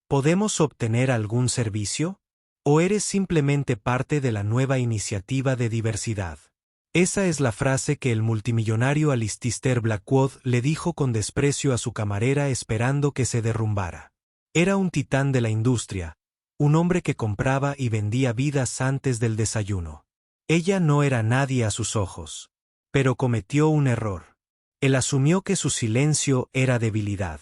¿Podemos obtener algún servicio? ¿O eres simplemente parte de la nueva iniciativa de diversidad? Esa es la frase que el multimillonario Alistair Blackwood le dijo con desprecio a su camarera esperando que se derrumbara. Era un titán de la industria, un hombre que compraba y vendía vidas antes del desayuno. Ella no era nadie a sus ojos. Pero cometió un error. Él asumió que su silencio era debilidad.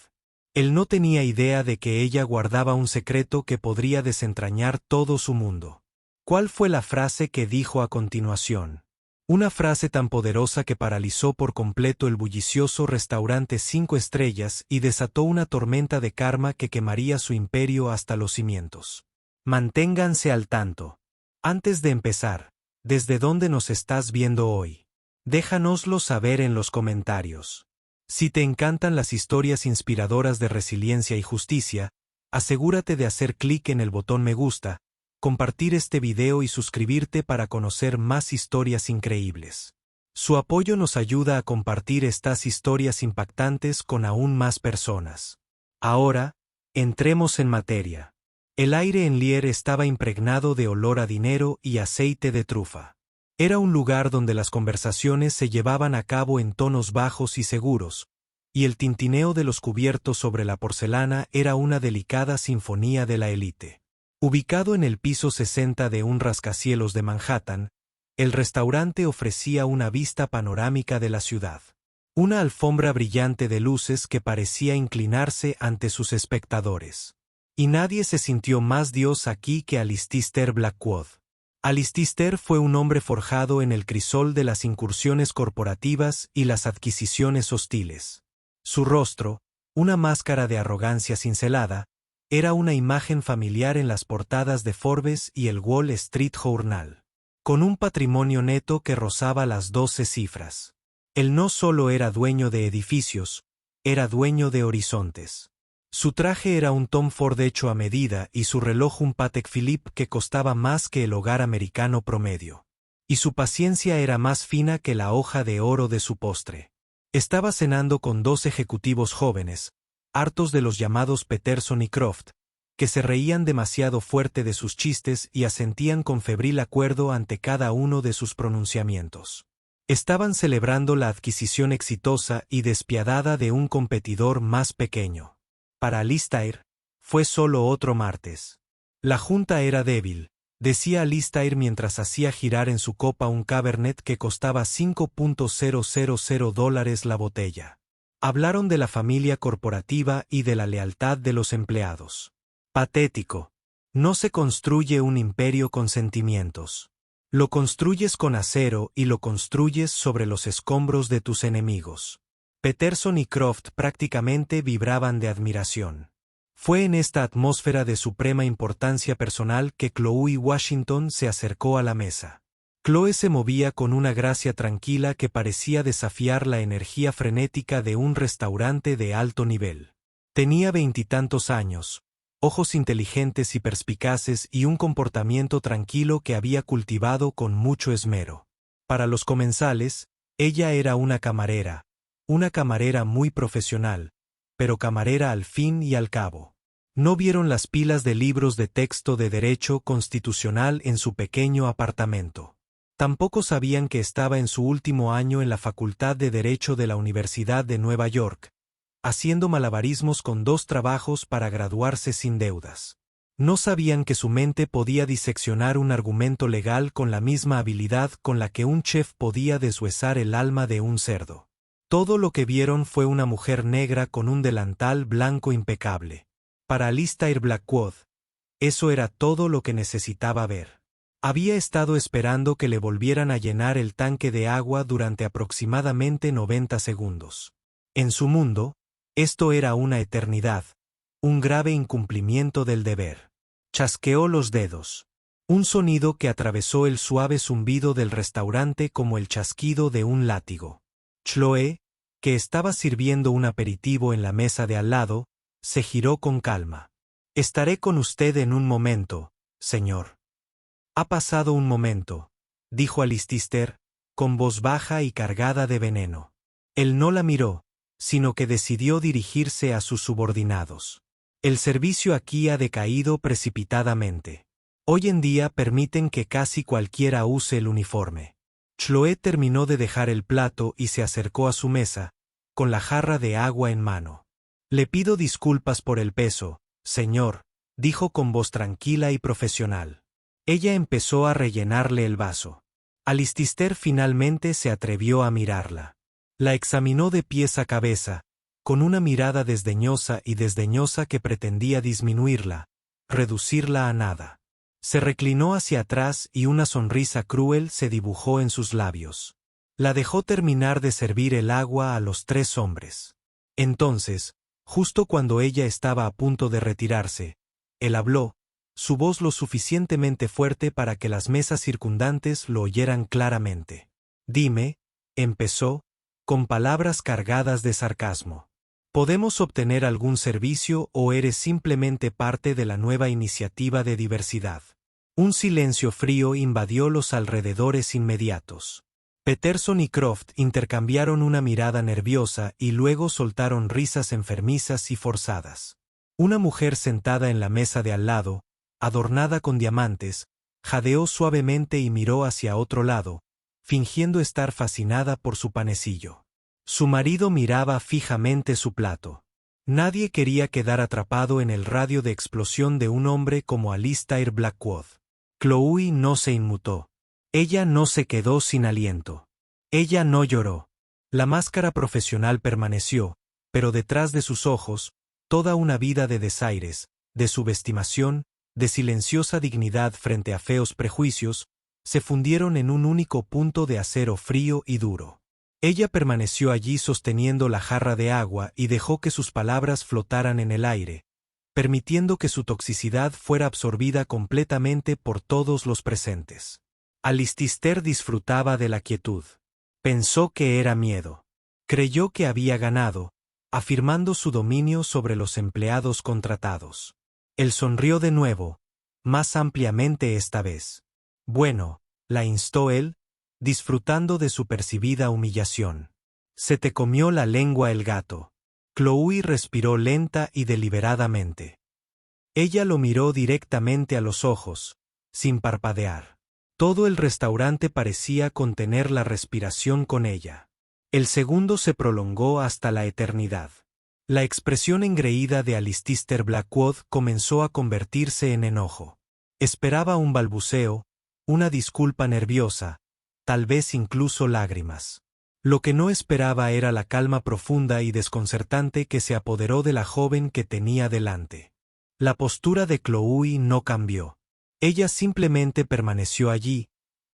Él no tenía idea de que ella guardaba un secreto que podría desentrañar todo su mundo. ¿Cuál fue la frase que dijo a continuación? Una frase tan poderosa que paralizó por completo el bullicioso restaurante 5 estrellas y desató una tormenta de karma que quemaría su imperio hasta los cimientos. Manténganse al tanto. Antes de empezar, ¿desde dónde nos estás viendo hoy? Déjanoslo saber en los comentarios. Si te encantan las historias inspiradoras de resiliencia y justicia, asegúrate de hacer clic en el botón me gusta, compartir este video y suscribirte para conocer más historias increíbles. Su apoyo nos ayuda a compartir estas historias impactantes con aún más personas. Ahora, entremos en materia. El aire en Lier estaba impregnado de olor a dinero y aceite de trufa. Era un lugar donde las conversaciones se llevaban a cabo en tonos bajos y seguros, y el tintineo de los cubiertos sobre la porcelana era una delicada sinfonía de la élite. Ubicado en el piso 60 de un rascacielos de Manhattan, el restaurante ofrecía una vista panorámica de la ciudad. Una alfombra brillante de luces que parecía inclinarse ante sus espectadores. Y nadie se sintió más Dios aquí que Alistair Blackwood. Alistair fue un hombre forjado en el crisol de las incursiones corporativas y las adquisiciones hostiles. Su rostro, una máscara de arrogancia cincelada, era una imagen familiar en las portadas de Forbes y el Wall Street Journal. Con un patrimonio neto que rozaba las 12 cifras. Él no solo era dueño de edificios, era dueño de horizontes. Su traje era un Tom Ford hecho a medida y su reloj un Patek Philippe que costaba más que el hogar americano promedio. Y su paciencia era más fina que la hoja de oro de su postre. Estaba cenando con 2 ejecutivos jóvenes, hartos de los llamados Peterson y Croft, que se reían demasiado fuerte de sus chistes y asentían con febril acuerdo ante cada uno de sus pronunciamientos. Estaban celebrando la adquisición exitosa y despiadada de un competidor más pequeño. Para Alistair, fue solo otro martes. La junta era débil, decía Alistair mientras hacía girar en su copa un Cabernet que costaba $5,000 la botella. Hablaron de la familia corporativa y de la lealtad de los empleados. Patético. No se construye un imperio con sentimientos. Lo construyes con acero y lo construyes sobre los escombros de tus enemigos. Peterson y Croft prácticamente vibraban de admiración. Fue en esta atmósfera de suprema importancia personal que Chloe Washington se acercó a la mesa. Chloe se movía con una gracia tranquila que parecía desafiar la energía frenética de un restaurante de alto nivel. Tenía 20 y tantos años, ojos inteligentes y perspicaces y un comportamiento tranquilo que había cultivado con mucho esmero. Para los comensales, ella era una camarera muy profesional, pero camarera al fin y al cabo. No vieron las pilas de libros de texto de derecho constitucional en su pequeño apartamento. Tampoco sabían que estaba en su último año en la Facultad de Derecho de la Universidad de Nueva York, haciendo malabarismos con 2 trabajos para graduarse sin deudas. No sabían que su mente podía diseccionar un argumento legal con la misma habilidad con la que un chef podía deshuesar el alma de un cerdo. Todo lo que vieron fue una mujer negra con un delantal blanco impecable. Para Alistair Blackwood, eso era todo lo que necesitaba ver. Había estado esperando que le volvieran a llenar el tanque de agua durante aproximadamente 90 segundos. En su mundo, esto era una eternidad, un grave incumplimiento del deber. Chasqueó los dedos. Un sonido que atravesó el suave zumbido del restaurante como el chasquido de un látigo. Chloe, que estaba sirviendo un aperitivo en la mesa de al lado, se giró con calma. «Estaré con usted en un momento, señor». «Ha pasado un momento», dijo Alistair, con voz baja y cargada de veneno. Él no la miró, sino que decidió dirigirse a sus subordinados. El servicio aquí ha decaído precipitadamente. Hoy en día permiten que casi cualquiera use el uniforme. Chloé terminó de dejar el plato y se acercó a su mesa, con la jarra de agua en mano. Le pido disculpas por el peso, señor, dijo con voz tranquila y profesional. Ella empezó a rellenarle el vaso. Alistister finalmente se atrevió a mirarla. La examinó de pies a cabeza, con una mirada desdeñosa que pretendía disminuirla, reducirla a nada. Se reclinó hacia atrás y una sonrisa cruel se dibujó en sus labios. La dejó terminar de servir el agua a los 3 hombres. Entonces, justo cuando ella estaba a punto de retirarse, él habló, su voz lo suficientemente fuerte para que las mesas circundantes lo oyeran claramente. Dime, empezó, con palabras cargadas de sarcasmo. ¿Podemos obtener algún servicio o eres simplemente parte de la nueva iniciativa de diversidad? Un silencio frío invadió los alrededores inmediatos. Peterson y Croft intercambiaron una mirada nerviosa y luego soltaron risas enfermizas y forzadas. Una mujer sentada en la mesa de al lado, adornada con diamantes, jadeó suavemente y miró hacia otro lado, fingiendo estar fascinada por su panecillo. Su marido miraba fijamente su plato. Nadie quería quedar atrapado en el radio de explosión de un hombre como Alistair Blackwood. Chloe no se inmutó. Ella no se quedó sin aliento. Ella no lloró. La máscara profesional permaneció, pero detrás de sus ojos, toda una vida de desaires, de subestimación, de silenciosa dignidad frente a feos prejuicios, se fundieron en un único punto de acero frío y duro. Ella permaneció allí sosteniendo la jarra de agua y dejó que sus palabras flotaran en el aire, permitiendo que su toxicidad fuera absorbida completamente por todos los presentes. Alistister disfrutaba de la quietud. Pensó que era miedo. Creyó que había ganado, afirmando su dominio sobre los empleados contratados. Él sonrió de nuevo, más ampliamente esta vez. Bueno, la instó él, disfrutando de su percibida humillación. Se te comió la lengua el gato. Chloe respiró lenta y deliberadamente. Ella lo miró directamente a los ojos, sin parpadear. Todo el restaurante parecía contener la respiración con ella. El segundo se prolongó hasta la eternidad. La expresión engreída de Alistister Blackwood comenzó a convertirse en enojo. Esperaba un balbuceo, una disculpa nerviosa, tal vez incluso lágrimas. Lo que no esperaba era la calma profunda y desconcertante que se apoderó de la joven que tenía delante. La postura de Chloe no cambió. Ella simplemente permaneció allí,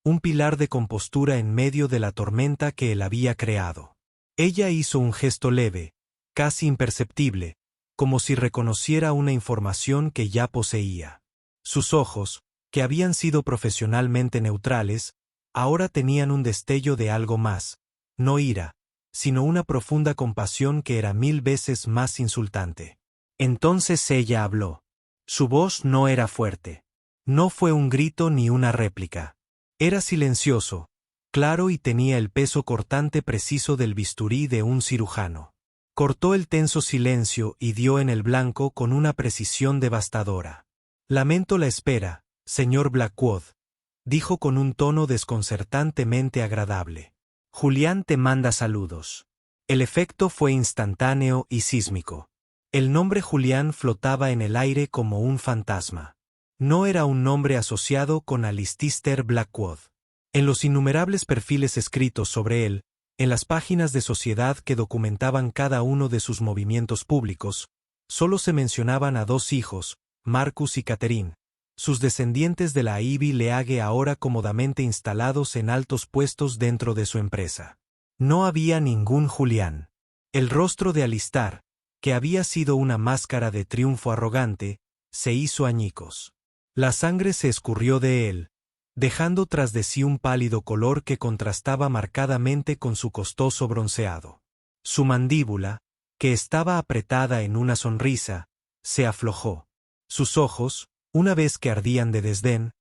un pilar de compostura en medio de la tormenta que él había creado. Ella hizo un gesto leve, casi imperceptible, como si reconociera una información que ya poseía. Sus ojos, que habían sido profesionalmente neutrales, ahora tenían un destello de algo más, no ira, sino una profunda compasión que era 1000 veces más insultante. Entonces ella habló. Su voz no era fuerte. No fue un grito ni una réplica. Era silencioso, claro y tenía el peso cortante preciso del bisturí de un cirujano. Cortó el tenso silencio y dio en el blanco con una precisión devastadora. Lamento la espera, señor Blackwood, dijo con un tono desconcertantemente agradable. Julián te manda saludos. El efecto fue instantáneo y sísmico. El nombre Julián flotaba en el aire como un fantasma. No era un nombre asociado con Alistister Blackwood. En los innumerables perfiles escritos sobre él, en las páginas de sociedad que documentaban cada uno de sus movimientos públicos, solo se mencionaban a 2 hijos, Marcus y Catherine, sus descendientes de la Ivy League ahora cómodamente instalados en altos puestos dentro de su empresa. No había ningún Julián. El rostro de Alistair, que había sido una máscara de triunfo arrogante, se hizo añicos. La sangre se escurrió de él, dejando tras de sí un pálido color que contrastaba marcadamente con su costoso bronceado. Su mandíbula, que estaba apretada en una sonrisa, se aflojó. Sus ojos, una vez que ardían de desdén,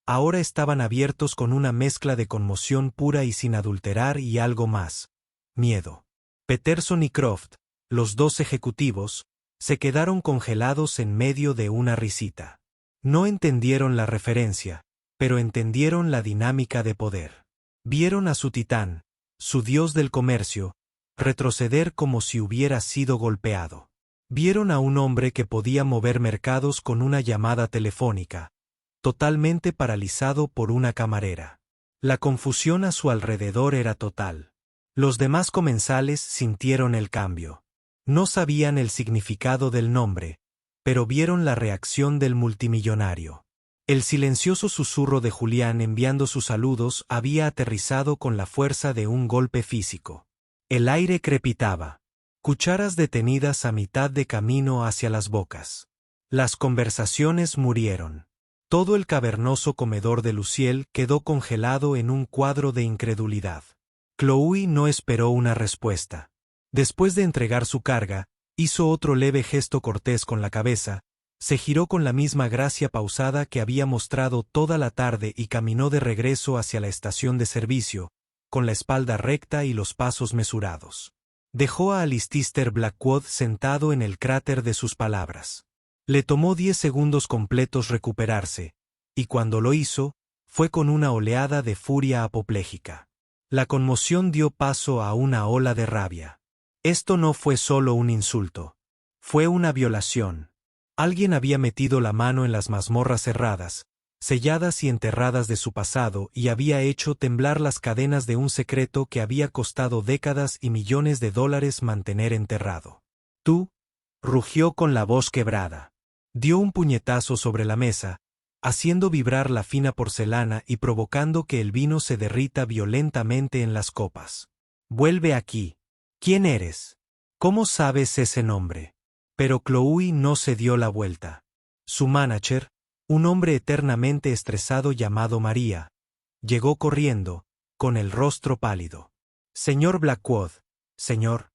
ahora estaban abiertos con una mezcla de conmoción pura y sin adulterar y algo más, miedo. Peterson y Croft, los 2 ejecutivos, Se quedaron congelados en medio de una risita. No entendieron la referencia, pero entendieron la dinámica de poder. Vieron a su titán, su dios del comercio, retroceder como si hubiera sido golpeado. Vieron a un hombre que podía mover mercados con una llamada telefónica, totalmente paralizado por una camarera. La confusión a su alrededor era total. Los demás comensales sintieron el cambio. No sabían el significado del nombre, pero vieron la reacción del multimillonario. El silencioso susurro de Julián enviando sus saludos había aterrizado con la fuerza de un golpe físico. El aire crepitaba. Cucharas detenidas a mitad de camino hacia las bocas. Las conversaciones murieron. Todo el cavernoso comedor de Luciel quedó congelado en un cuadro de incredulidad. Chloe no esperó una respuesta. Después de entregar su carga, hizo otro leve gesto cortés con la cabeza, se giró con la misma gracia pausada que había mostrado toda la tarde y caminó de regreso hacia la estación de servicio, con la espalda recta y los pasos mesurados. Dejó a Alistair Blackwood sentado en el cráter de sus palabras. Le tomó 10 segundos completos recuperarse, y cuando lo hizo, fue con una oleada de furia apopléjica. La conmoción dio paso a una ola de rabia. Esto no fue solo un insulto. Fue una violación. Alguien había metido la mano en las mazmorras cerradas, selladas y enterradas de su pasado y había hecho temblar las cadenas de un secreto que había costado décadas y millones de dólares mantener enterrado. «Tú», rugió con la voz quebrada. Dio un puñetazo sobre la mesa, haciendo vibrar la fina porcelana y provocando que el vino se derrita violentamente en las copas. «Vuelve aquí. ¿Quién eres? ¿Cómo sabes ese nombre?» Pero Chloe no se dio la vuelta. Su manager, un hombre eternamente estresado llamado María, llegó corriendo, con el rostro pálido. «Señor Blackwood, señor,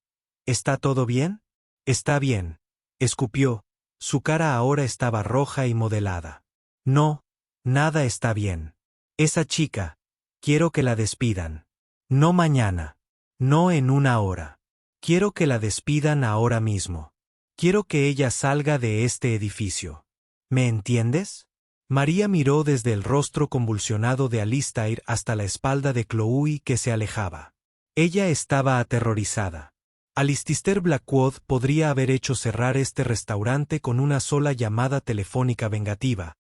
¿está todo bien?» «Está bien», escupió, su cara ahora estaba roja y modelada. «No, nada está bien. Esa chica, quiero que la despidan. No mañana. No en una hora. Quiero que la despidan ahora mismo. Quiero que ella salga de este edificio. ¿Me entiendes?» María miró desde el rostro convulsionado de Alistair hasta la espalda de Chloe que se alejaba. Ella estaba aterrorizada. Alistair Blackwood podría haber hecho cerrar este restaurante con una sola llamada telefónica vengativa,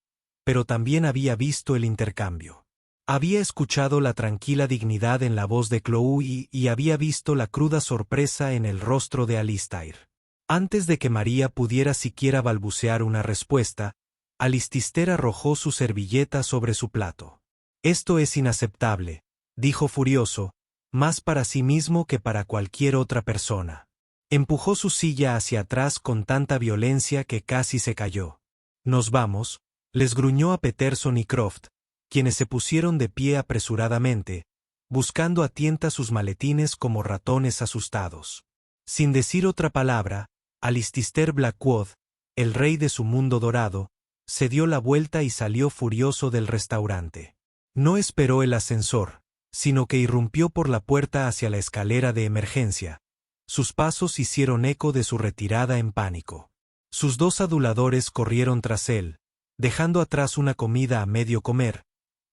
pero también había visto el intercambio. Había escuchado la tranquila dignidad en la voz de Chloe y había visto la cruda sorpresa en el rostro de Alistair. Antes de que María pudiera siquiera balbucear una respuesta, Alistair arrojó su servilleta sobre su plato. «Esto es inaceptable», dijo furioso, más para sí mismo que para cualquier otra persona. Empujó su silla hacia atrás con tanta violencia que casi se cayó. «Nos vamos», les gruñó a Peterson y Croft, quienes se pusieron de pie apresuradamente, buscando a tientas sus maletines como ratones asustados. Sin decir otra palabra, Alistair Blackwood, el rey de su mundo dorado, se dio la vuelta y salió furioso del restaurante. No esperó el ascensor, sino que irrumpió por la puerta hacia la escalera de emergencia. Sus pasos hicieron eco de su retirada en pánico. Sus 2 aduladores corrieron tras él, dejando atrás una comida a medio comer,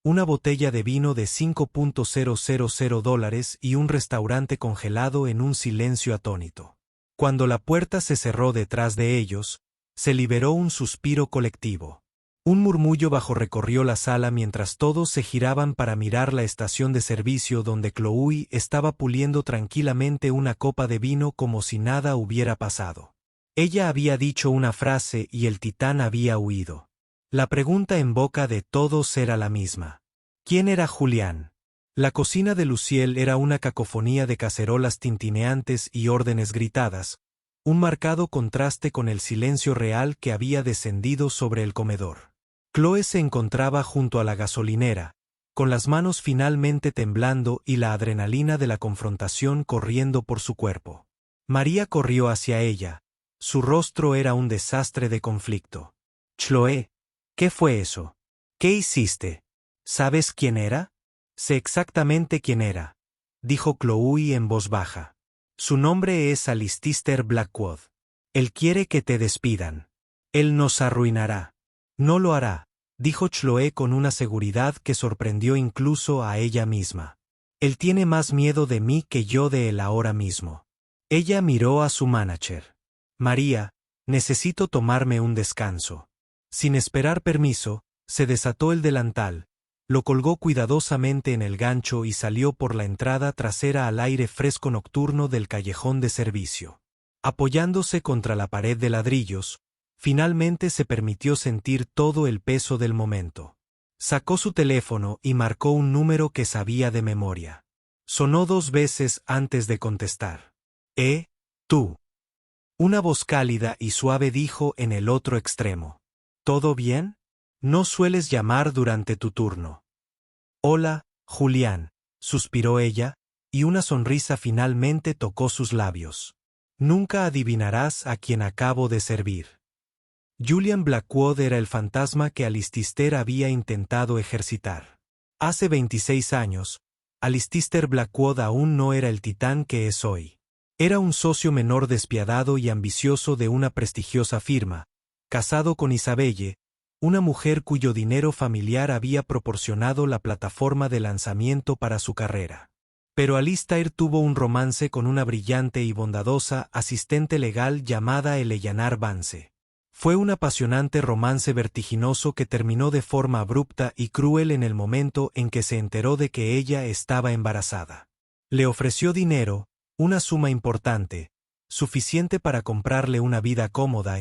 una botella de vino de $5,000 y un restaurante congelado en un silencio atónito. Cuando la puerta se cerró detrás de ellos, se liberó un suspiro colectivo. Un murmullo bajo recorrió la sala mientras todos se giraban para mirar la estación de servicio donde Chloe estaba puliendo tranquilamente una copa de vino como si nada hubiera pasado. Ella había dicho una frase y el titán había huido. La pregunta en boca de todos era la misma. ¿Quién era Julián? La cocina de Luciel era una cacofonía de cacerolas tintineantes y órdenes gritadas, un marcado contraste con el silencio real que había descendido sobre el comedor. Chloe se encontraba junto a la gasolinera, con las manos finalmente temblando y la adrenalina de la confrontación corriendo por su cuerpo. María corrió hacia ella. Su rostro era un desastre de conflicto. «Chloe, ¿qué fue eso? ¿Qué hiciste? ¿Sabes quién era?» «Sé exactamente quién era», dijo Chloe en voz baja. «Su nombre es Alistair Blackwood». Él quiere que te despidan. Él nos arruinará. No lo hará, dijo Chloe con una seguridad que sorprendió incluso a ella misma. Él tiene más miedo de mí que yo de él ahora mismo. Ella miró a su manager. María, necesito tomarme un descanso. Sin esperar permiso, se desató el delantal, lo colgó cuidadosamente en el gancho y salió por la entrada trasera al aire fresco nocturno del callejón de servicio. Apoyándose contra la pared de ladrillos, finalmente se permitió sentir todo el peso del momento. Sacó su teléfono y marcó un número que sabía de memoria. Sonó 2 veces antes de contestar. Tú. Una voz cálida y suave dijo en el otro extremo. ¿Todo bien? No sueles llamar durante tu turno. Hola, Julián, suspiró ella, y una sonrisa finalmente tocó sus labios. Nunca adivinarás a quién acabo de servir. Julian Blackwood era el fantasma que Alistair había intentado ejercitar. Hace 26 años, Alistair Blackwood aún no era el titán que es hoy. Era un socio menor despiadado y ambicioso de una prestigiosa firma, casado con Isabelle, una mujer cuyo dinero familiar había proporcionado la plataforma de lanzamiento para su carrera. Pero Alistair tuvo un romance con una brillante y bondadosa asistente legal llamada Eleanor Vance. Fue un apasionante romance vertiginoso que terminó de forma abrupta y cruel en el momento en que se enteró de que ella estaba embarazada. Le ofreció dinero, una suma importante, suficiente para comprarle una vida cómoda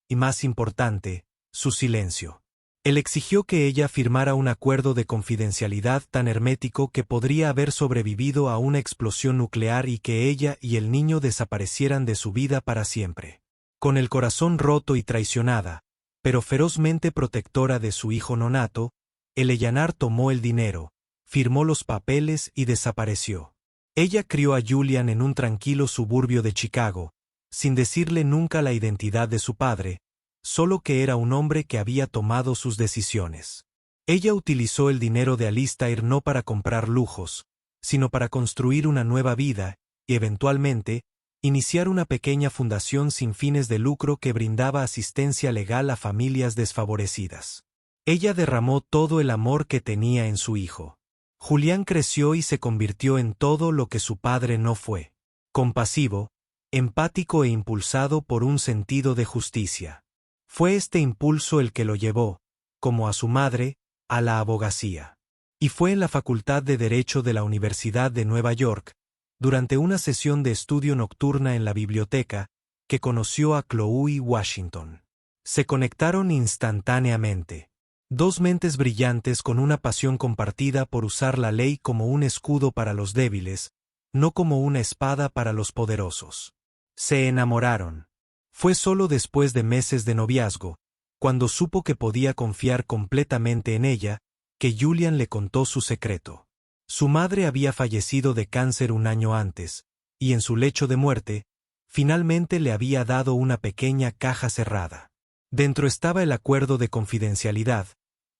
y, más importante, su silencio. Él exigió que ella firmara un acuerdo de confidencialidad tan hermético que podría haber sobrevivido a una explosión nuclear y que ella y el niño desaparecieran de su vida para siempre. Con el corazón roto y traicionada, pero ferozmente protectora de su hijo nonato, Eleanor tomó el dinero, firmó los papeles y desapareció. Ella crió a Julian en un tranquilo suburbio de Chicago, sin decirle nunca la identidad de su padre, solo que era un hombre que había tomado sus decisiones. Ella utilizó el dinero de Alistair no para comprar lujos, sino para construir una nueva vida, y eventualmente, iniciar una pequeña fundación sin fines de lucro que brindaba asistencia legal a familias desfavorecidas. Ella derramó todo el amor que tenía en su hijo. Julián creció y se convirtió en todo lo que su padre no fue: compasivo, empático e impulsado por un sentido de justicia. Fue este impulso el que lo llevó, como a su madre, a la abogacía. Y fue en la Facultad de Derecho de la Universidad de Nueva York, durante una sesión de estudio nocturna en la biblioteca, que conoció a Chloe Washington. Se conectaron instantáneamente. 2 mentes brillantes con una pasión compartida por usar la ley como un escudo para los débiles, no como una espada para los poderosos. Se enamoraron. Fue solo después de meses de noviazgo, cuando supo que podía confiar completamente en ella, que Julian le contó su secreto. Su madre había fallecido de cáncer un año antes, y en su lecho de muerte, finalmente le había dado una pequeña caja cerrada. Dentro estaba el acuerdo de confidencialidad,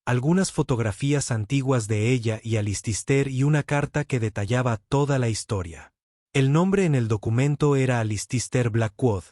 algunas fotografías antiguas de ella y Alistair y una carta que detallaba toda la historia. El nombre en el documento era Alistair Blackwood,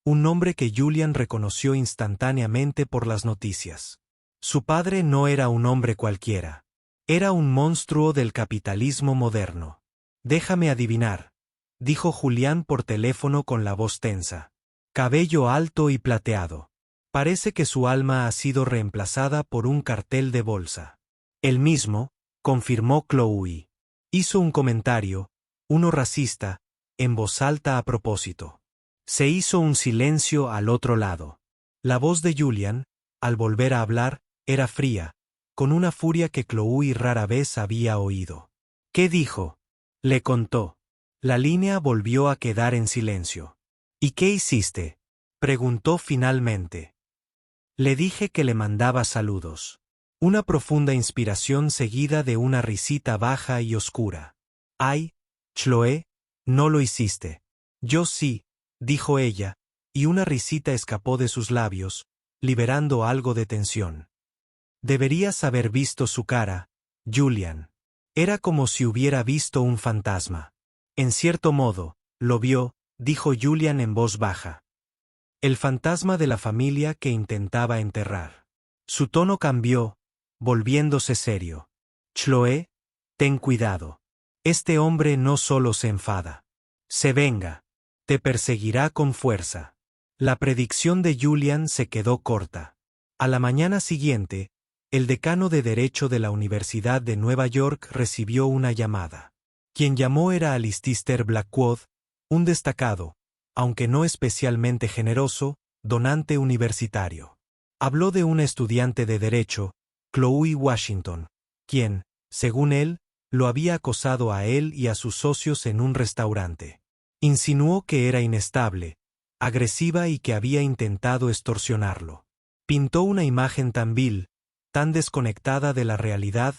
un nombre que Julian reconoció instantáneamente por las noticias. Su padre no era un hombre cualquiera. Era un monstruo del capitalismo moderno. Déjame adivinar, dijo Julián por teléfono con la voz tensa. Cabello alto y plateado. Parece que su alma ha sido reemplazada por un cartel de bolsa. El mismo, confirmó Chloe. Hizo un comentario, uno racista, en voz alta a propósito. Se hizo un silencio al otro lado. La voz de Julian, al volver a hablar, era fría, con una furia que Chloe rara vez había oído. ¿Qué dijo? Le contó. La línea volvió a quedar en silencio. ¿Y qué hiciste? Preguntó finalmente. Le dije que le mandaba saludos. Una profunda inspiración seguida de una risita baja y oscura. Ay, Chloe, no lo hiciste. Yo sí, dijo ella, y una risita escapó de sus labios, liberando algo de tensión. Deberías haber visto su cara, Julian. Era como si hubiera visto un fantasma. En cierto modo, lo vio, dijo Julian en voz baja. El fantasma de la familia que intentaba enterrar. Su tono cambió, volviéndose serio. Chloe, ten cuidado. Este hombre no solo se enfada. Se venga. Te perseguirá con fuerza. La predicción de Julian se quedó corta. A la mañana siguiente, el decano de Derecho de la Universidad de Nueva York recibió una llamada. Quien llamó era Alistair Blackwood, un destacado, aunque no especialmente generoso, donante universitario. Habló de una estudiante de Derecho, Chloe Washington, quien, según él, lo había acosado a él y a sus socios en un restaurante. Insinuó que era inestable, agresiva y que había intentado extorsionarlo. Pintó una imagen tan vil, tan desconectada de la realidad,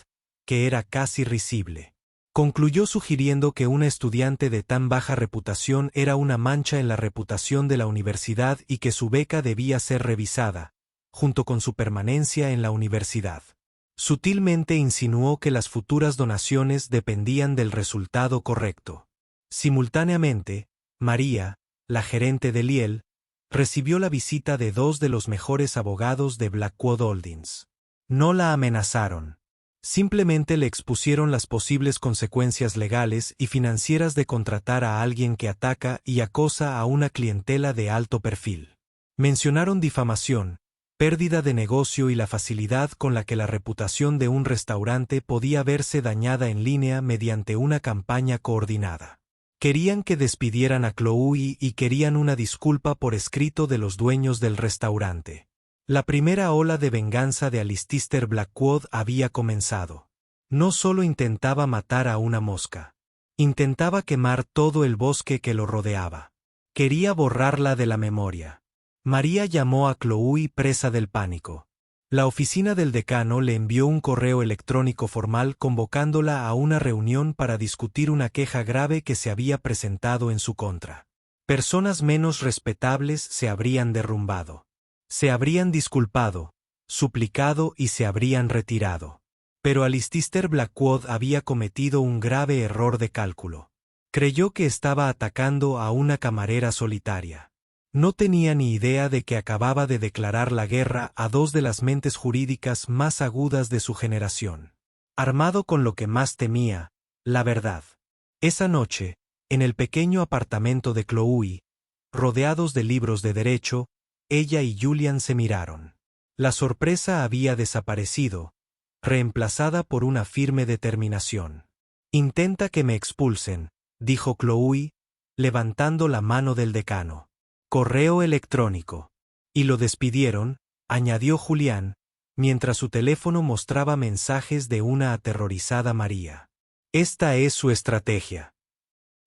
que era casi risible. Concluyó sugiriendo que una estudiante de tan baja reputación era una mancha en la reputación de la universidad y que su beca debía ser revisada, junto con su permanencia en la universidad. Sutilmente insinuó que las futuras donaciones dependían del resultado correcto. Simultáneamente, María, la gerente de Liel, recibió la visita de dos de los mejores abogados de Blackwood Holdings. No la amenazaron. Simplemente le expusieron las posibles consecuencias legales y financieras de contratar a alguien que ataca y acosa a una clientela de alto perfil. Mencionaron difamación, pérdida de negocio y la facilidad con la que la reputación de un restaurante podía verse dañada en línea mediante una campaña coordinada. Querían que despidieran a Chloe y querían una disculpa por escrito de los dueños del restaurante. La primera ola de venganza de Alistair Blackwood había comenzado. No solo intentaba matar a una mosca. Intentaba quemar todo el bosque que lo rodeaba. Quería borrarla de la memoria. María llamó a Chloe presa del pánico. La oficina del decano le envió un correo electrónico formal convocándola a una reunión para discutir una queja grave que se había presentado en su contra. Personas menos respetables se habrían derrumbado. Se habrían disculpado, suplicado y se habrían retirado. Pero Alistair Blackwood había cometido un grave error de cálculo. Creyó que estaba atacando a una camarera solitaria. No tenía ni idea de que acababa de declarar la guerra a dos de las mentes jurídicas más agudas de su generación. Armado con lo que más temía, la verdad. Esa noche, en el pequeño apartamento de Chloe, rodeados de libros de derecho, ella y Julian se miraron. La sorpresa había desaparecido, reemplazada por una firme determinación. «Intenta que me expulsen», dijo Chloe, levantando la mano del decano. «Correo electrónico». «Y lo despidieron», añadió Julián, mientras su teléfono mostraba mensajes de una aterrorizada María. «Esta es su estrategia».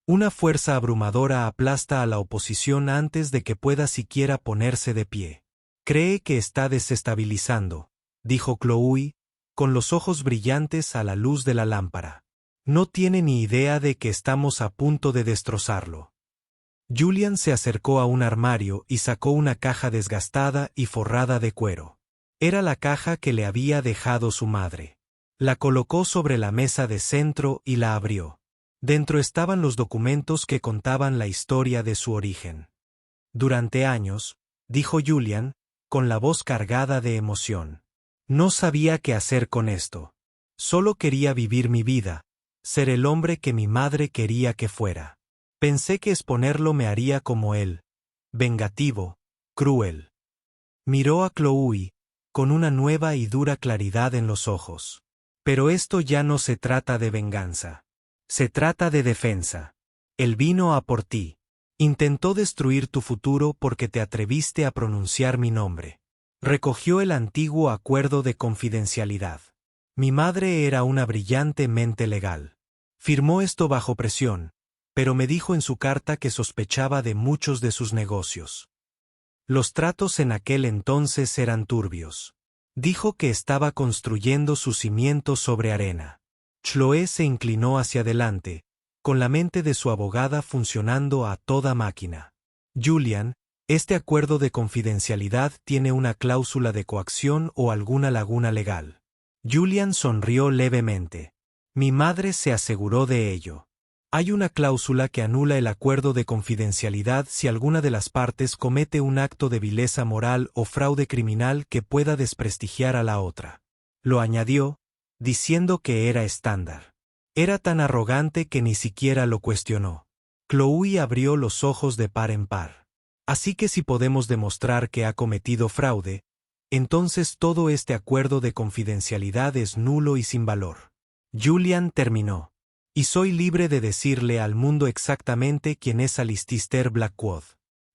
Una fuerza abrumadora aplasta a la oposición antes de que pueda siquiera ponerse de pie. «Cree que está desestabilizando», dijo Chloe, con los ojos brillantes a la luz de la lámpara. «No tiene ni idea de que estamos a punto de destrozarlo». Julian se acercó a un armario y sacó una caja desgastada y forrada de cuero. Era la caja que le había dejado su madre. La colocó sobre la mesa de centro y la abrió. Dentro estaban los documentos que contaban la historia de su origen. «Durante años», dijo Julian, con la voz cargada de emoción. «No sabía qué hacer con esto. Solo quería vivir mi vida, ser el hombre que mi madre quería que fuera. Pensé que exponerlo me haría como él, vengativo, cruel». Miró a Chloe, con una nueva y dura claridad en los ojos. «Pero esto ya no se trata de venganza. Se trata de defensa. Él vino a por ti. Intentó destruir tu futuro porque te atreviste a pronunciar mi nombre. Recogió el antiguo acuerdo de confidencialidad. Mi madre era una brillante mente legal. Firmó esto bajo presión, pero me dijo en su carta que sospechaba de muchos de sus negocios. Los tratos en aquel entonces eran turbios. Dijo que estaba construyendo sus cimientos sobre arena». Chloe se inclinó hacia adelante, con la mente de su abogada funcionando a toda máquina. «Julian, este acuerdo de confidencialidad tiene una cláusula de coacción o alguna laguna legal». Julian sonrió levemente. «Mi madre se aseguró de ello». Hay una cláusula que anula el acuerdo de confidencialidad si alguna de las partes comete un acto de vileza moral o fraude criminal que pueda desprestigiar a la otra. Lo añadió, diciendo que era estándar. Era tan arrogante que ni siquiera lo cuestionó. Chloe abrió los ojos de par en par. Así que si podemos demostrar que ha cometido fraude, entonces todo este acuerdo de confidencialidad es nulo y sin valor. Julian terminó. Y soy libre de decirle al mundo exactamente quién es Alistair Blackwood.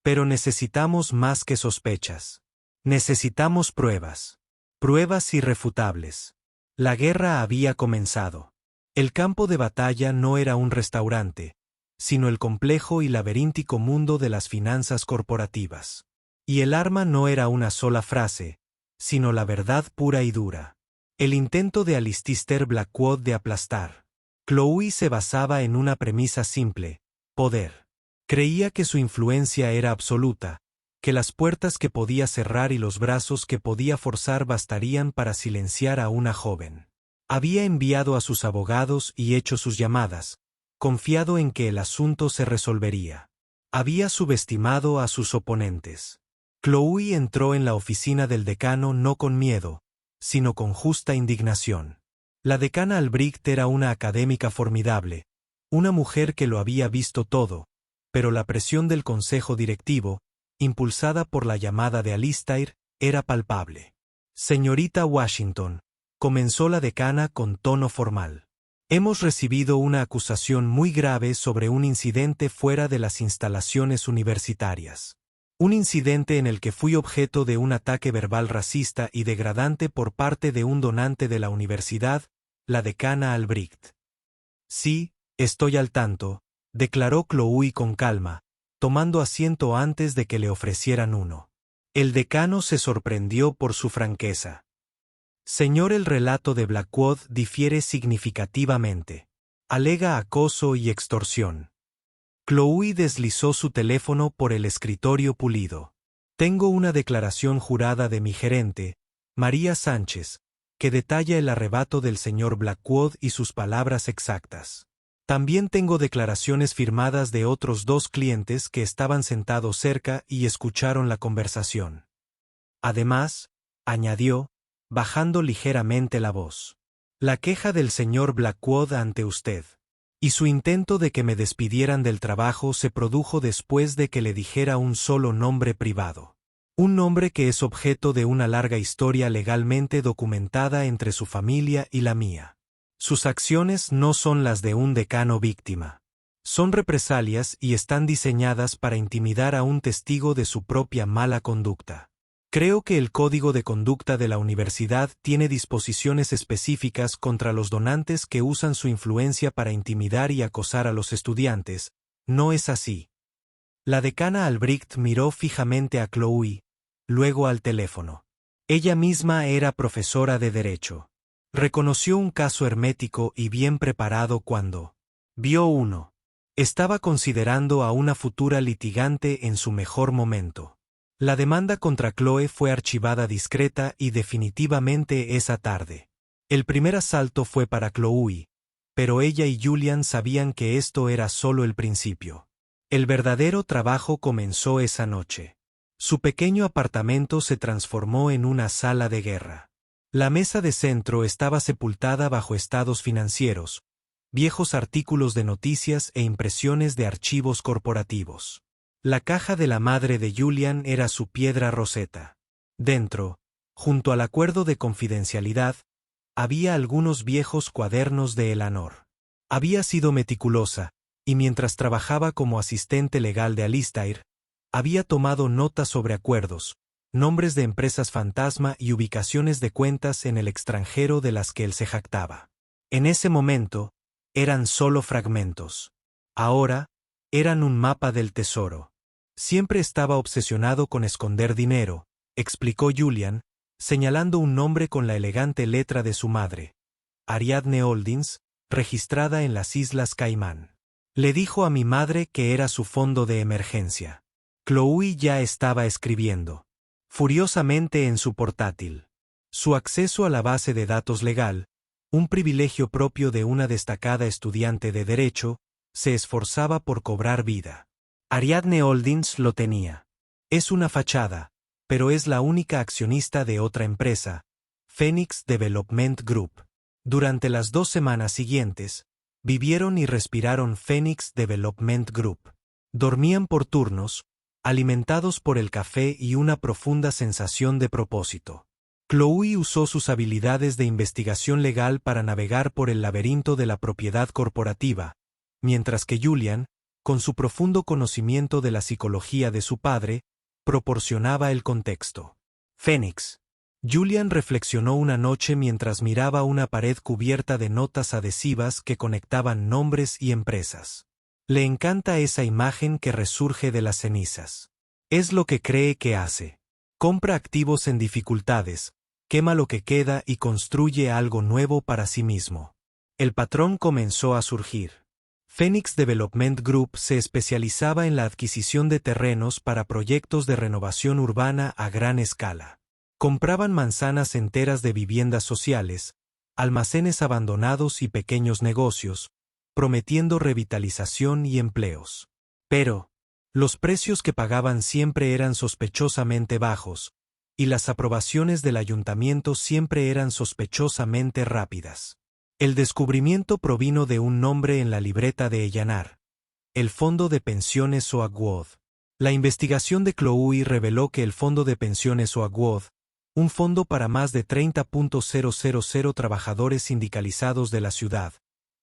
Pero necesitamos más que sospechas. Necesitamos pruebas. Pruebas irrefutables. La guerra había comenzado. El campo de batalla no era un restaurante, sino el complejo y laberíntico mundo de las finanzas corporativas. Y el arma no era una sola frase, sino la verdad pura y dura. El intento de Alistair Blackwood de aplastar Chloe se basaba en una premisa simple: poder. Creía que su influencia era absoluta, que las puertas que podía cerrar y los brazos que podía forzar bastarían para silenciar a una joven. Había enviado a sus abogados y hecho sus llamadas, confiado en que el asunto se resolvería. Había subestimado a sus oponentes. Chloe entró en la oficina del decano no con miedo, sino con justa indignación. La decana Albrecht era una académica formidable, una mujer que lo había visto todo, pero la presión del consejo directivo, impulsada por la llamada de Alistair, era palpable. Señorita Washington, comenzó la decana con tono formal. Hemos recibido una acusación muy grave sobre un incidente fuera de las instalaciones universitarias. Un incidente en el que fui objeto de un ataque verbal racista y degradante por parte de un donante de la universidad, la decana Albrecht. Sí, estoy al tanto, declaró Chloe con calma, tomando asiento antes de que le ofrecieran uno. El decano se sorprendió por su franqueza. Señor, el relato de Blackwood difiere significativamente. Alega acoso y extorsión. Chloe deslizó su teléfono por el escritorio pulido. Tengo una declaración jurada de mi gerente, María Sánchez, que detalla el arrebato del señor Blackwood y sus palabras exactas. También tengo declaraciones firmadas de otros 2 clientes que estaban sentados cerca y escucharon la conversación. Además, añadió, bajando ligeramente la voz, la queja del señor Blackwood ante usted y su intento de que me despidieran del trabajo se produjo después de que le dijera un solo nombre privado. Un nombre que es objeto de una larga historia legalmente documentada entre su familia y la mía. Sus acciones no son las de un decano víctima. Son represalias y están diseñadas para intimidar a un testigo de su propia mala conducta. Creo que el Código de Conducta de la universidad tiene disposiciones específicas contra los donantes que usan su influencia para intimidar y acosar a los estudiantes. ¿No es así? La decana Albrecht miró fijamente a Chloe, luego al teléfono. Ella misma era profesora de Derecho. Reconoció un caso hermético y bien preparado cuando vio uno. Estaba considerando a una futura litigante en su mejor momento. La demanda contra Chloe fue archivada discreta y definitivamente esa tarde. El primer asalto fue para Chloe, pero ella y Julian sabían que esto era solo el principio. El verdadero trabajo comenzó esa noche. Su pequeño apartamento se transformó en una sala de guerra. La mesa de centro estaba sepultada bajo estados financieros, viejos artículos de noticias e impresiones de archivos corporativos. La caja de la madre de Julian era su piedra roseta. Dentro, junto al acuerdo de confidencialidad, había algunos viejos cuadernos de Eleanor. Había sido meticulosa, y mientras trabajaba como asistente legal de Alistair, había tomado notas sobre acuerdos, nombres de empresas fantasma y ubicaciones de cuentas en el extranjero de las que él se jactaba. En ese momento, eran solo fragmentos. Ahora, eran un mapa del tesoro. Siempre estaba obsesionado con esconder dinero, explicó Julian, señalando un nombre con la elegante letra de su madre, Ariadne Holdings, registrada en las Islas Caimán. Le dijo a mi madre que era su fondo de emergencia. Chloe ya estaba escribiendo furiosamente en su portátil. Su acceso a la base de datos legal, un privilegio propio de una destacada estudiante de Derecho, se esforzaba por cobrar vida. Ariadne Holdings lo tenía. Es una fachada, pero es la única accionista de otra empresa, Phoenix Development Group. Durante las 2 semanas siguientes, vivieron y respiraron Phoenix Development Group. Dormían por turnos, alimentados por el café y una profunda sensación de propósito. Chloe usó sus habilidades de investigación legal para navegar por el laberinto de la propiedad corporativa, mientras que Julian, con su profundo conocimiento de la psicología de su padre, proporcionaba el contexto. Phoenix. Julian reflexionó una noche mientras miraba una pared cubierta de notas adhesivas que conectaban nombres y empresas. Le encanta esa imagen que resurge de las cenizas. Es lo que cree que hace. Compra activos en dificultades, quema lo que queda y construye algo nuevo para sí mismo. El patrón comenzó a surgir. Phoenix Development Group se especializaba en la adquisición de terrenos para proyectos de renovación urbana a gran escala. Compraban manzanas enteras de viviendas sociales, almacenes abandonados y pequeños negocios, prometiendo revitalización y empleos. Pero, los precios que pagaban siempre eran sospechosamente bajos, y las aprobaciones del ayuntamiento siempre eran sospechosamente rápidas. El descubrimiento provino de un nombre en la libreta de Ellanar: el Fondo de Pensiones Oakwood. La investigación de Chloe reveló que el Fondo de Pensiones Oakwood, un fondo para más de 30.000 trabajadores sindicalizados de la ciudad,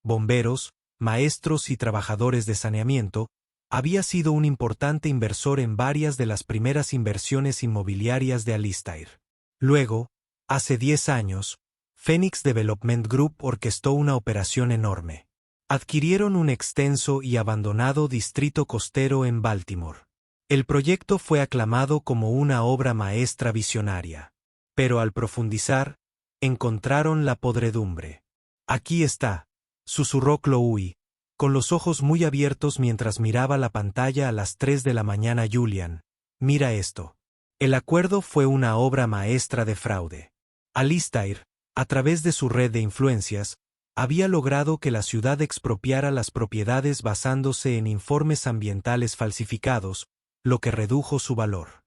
bomberos, maestros y trabajadores de saneamiento, había sido un importante inversor en varias de las primeras inversiones inmobiliarias de Alistair. Luego, hace 10 años, Phoenix Development Group orquestó una operación enorme. Adquirieron un extenso y abandonado distrito costero en Baltimore. El proyecto fue aclamado como una obra maestra visionaria. Pero al profundizar, encontraron la podredumbre. Aquí está, susurró Chloe, con los ojos muy abiertos mientras miraba la pantalla a las 3 de la mañana. Julian, mira esto. El acuerdo fue una obra maestra de fraude. Alistair, a través de su red de influencias, había logrado que la ciudad expropiara las propiedades basándose en informes ambientales falsificados, lo que redujo su valor.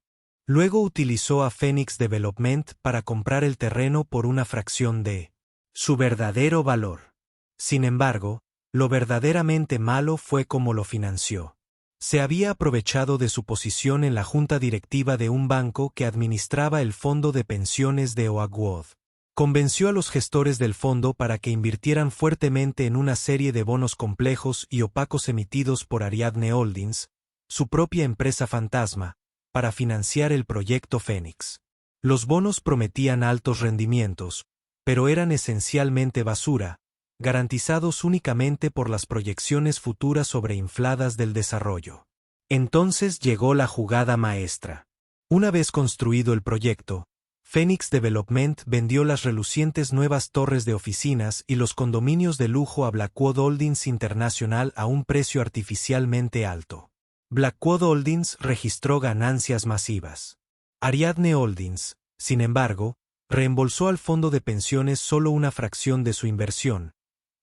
Luego utilizó a Phoenix Development para comprar el terreno por una fracción de su verdadero valor. Sin embargo, lo verdaderamente malo fue cómo lo financió. Se había aprovechado de su posición en la junta directiva de un banco que administraba el fondo de pensiones de Oakwood. Convenció a los gestores del fondo para que invirtieran fuertemente en una serie de bonos complejos y opacos emitidos por Ariadne Holdings, su propia empresa fantasma, para financiar el proyecto Phoenix. Los bonos prometían altos rendimientos, pero eran esencialmente basura, garantizados únicamente por las proyecciones futuras sobreinfladas del desarrollo. Entonces llegó la jugada maestra. Una vez construido el proyecto, Phoenix Development vendió las relucientes nuevas torres de oficinas y los condominios de lujo a Blackwood Holdings International a un precio artificialmente alto. Blackwood Holdings registró ganancias masivas. Ariadne Holdings, sin embargo, reembolsó al fondo de pensiones solo una fracción de su inversión,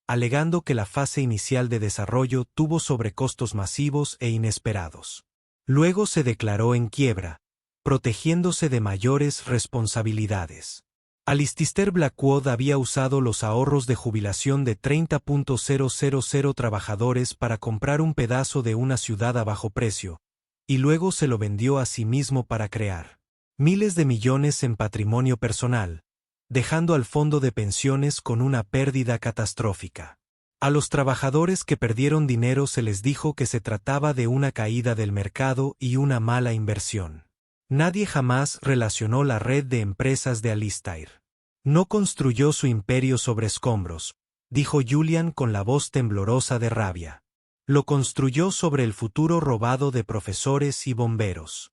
alegando que la fase inicial de desarrollo tuvo sobrecostos masivos e inesperados. Luego se declaró en quiebra, protegiéndose de mayores responsabilidades. Alistair Blackwood había usado los ahorros de jubilación de 30.000 trabajadores para comprar un pedazo de una ciudad a bajo precio, y luego se lo vendió a sí mismo para crear miles de millones en patrimonio personal, dejando al fondo de pensiones con una pérdida catastrófica. A los trabajadores que perdieron dinero se les dijo que se trataba de una caída del mercado y una mala inversión. Nadie jamás relacionó la red de empresas de Alistair. No construyó su imperio sobre escombros, dijo Julian con la voz temblorosa de rabia. Lo construyó sobre el futuro robado de profesores y bomberos.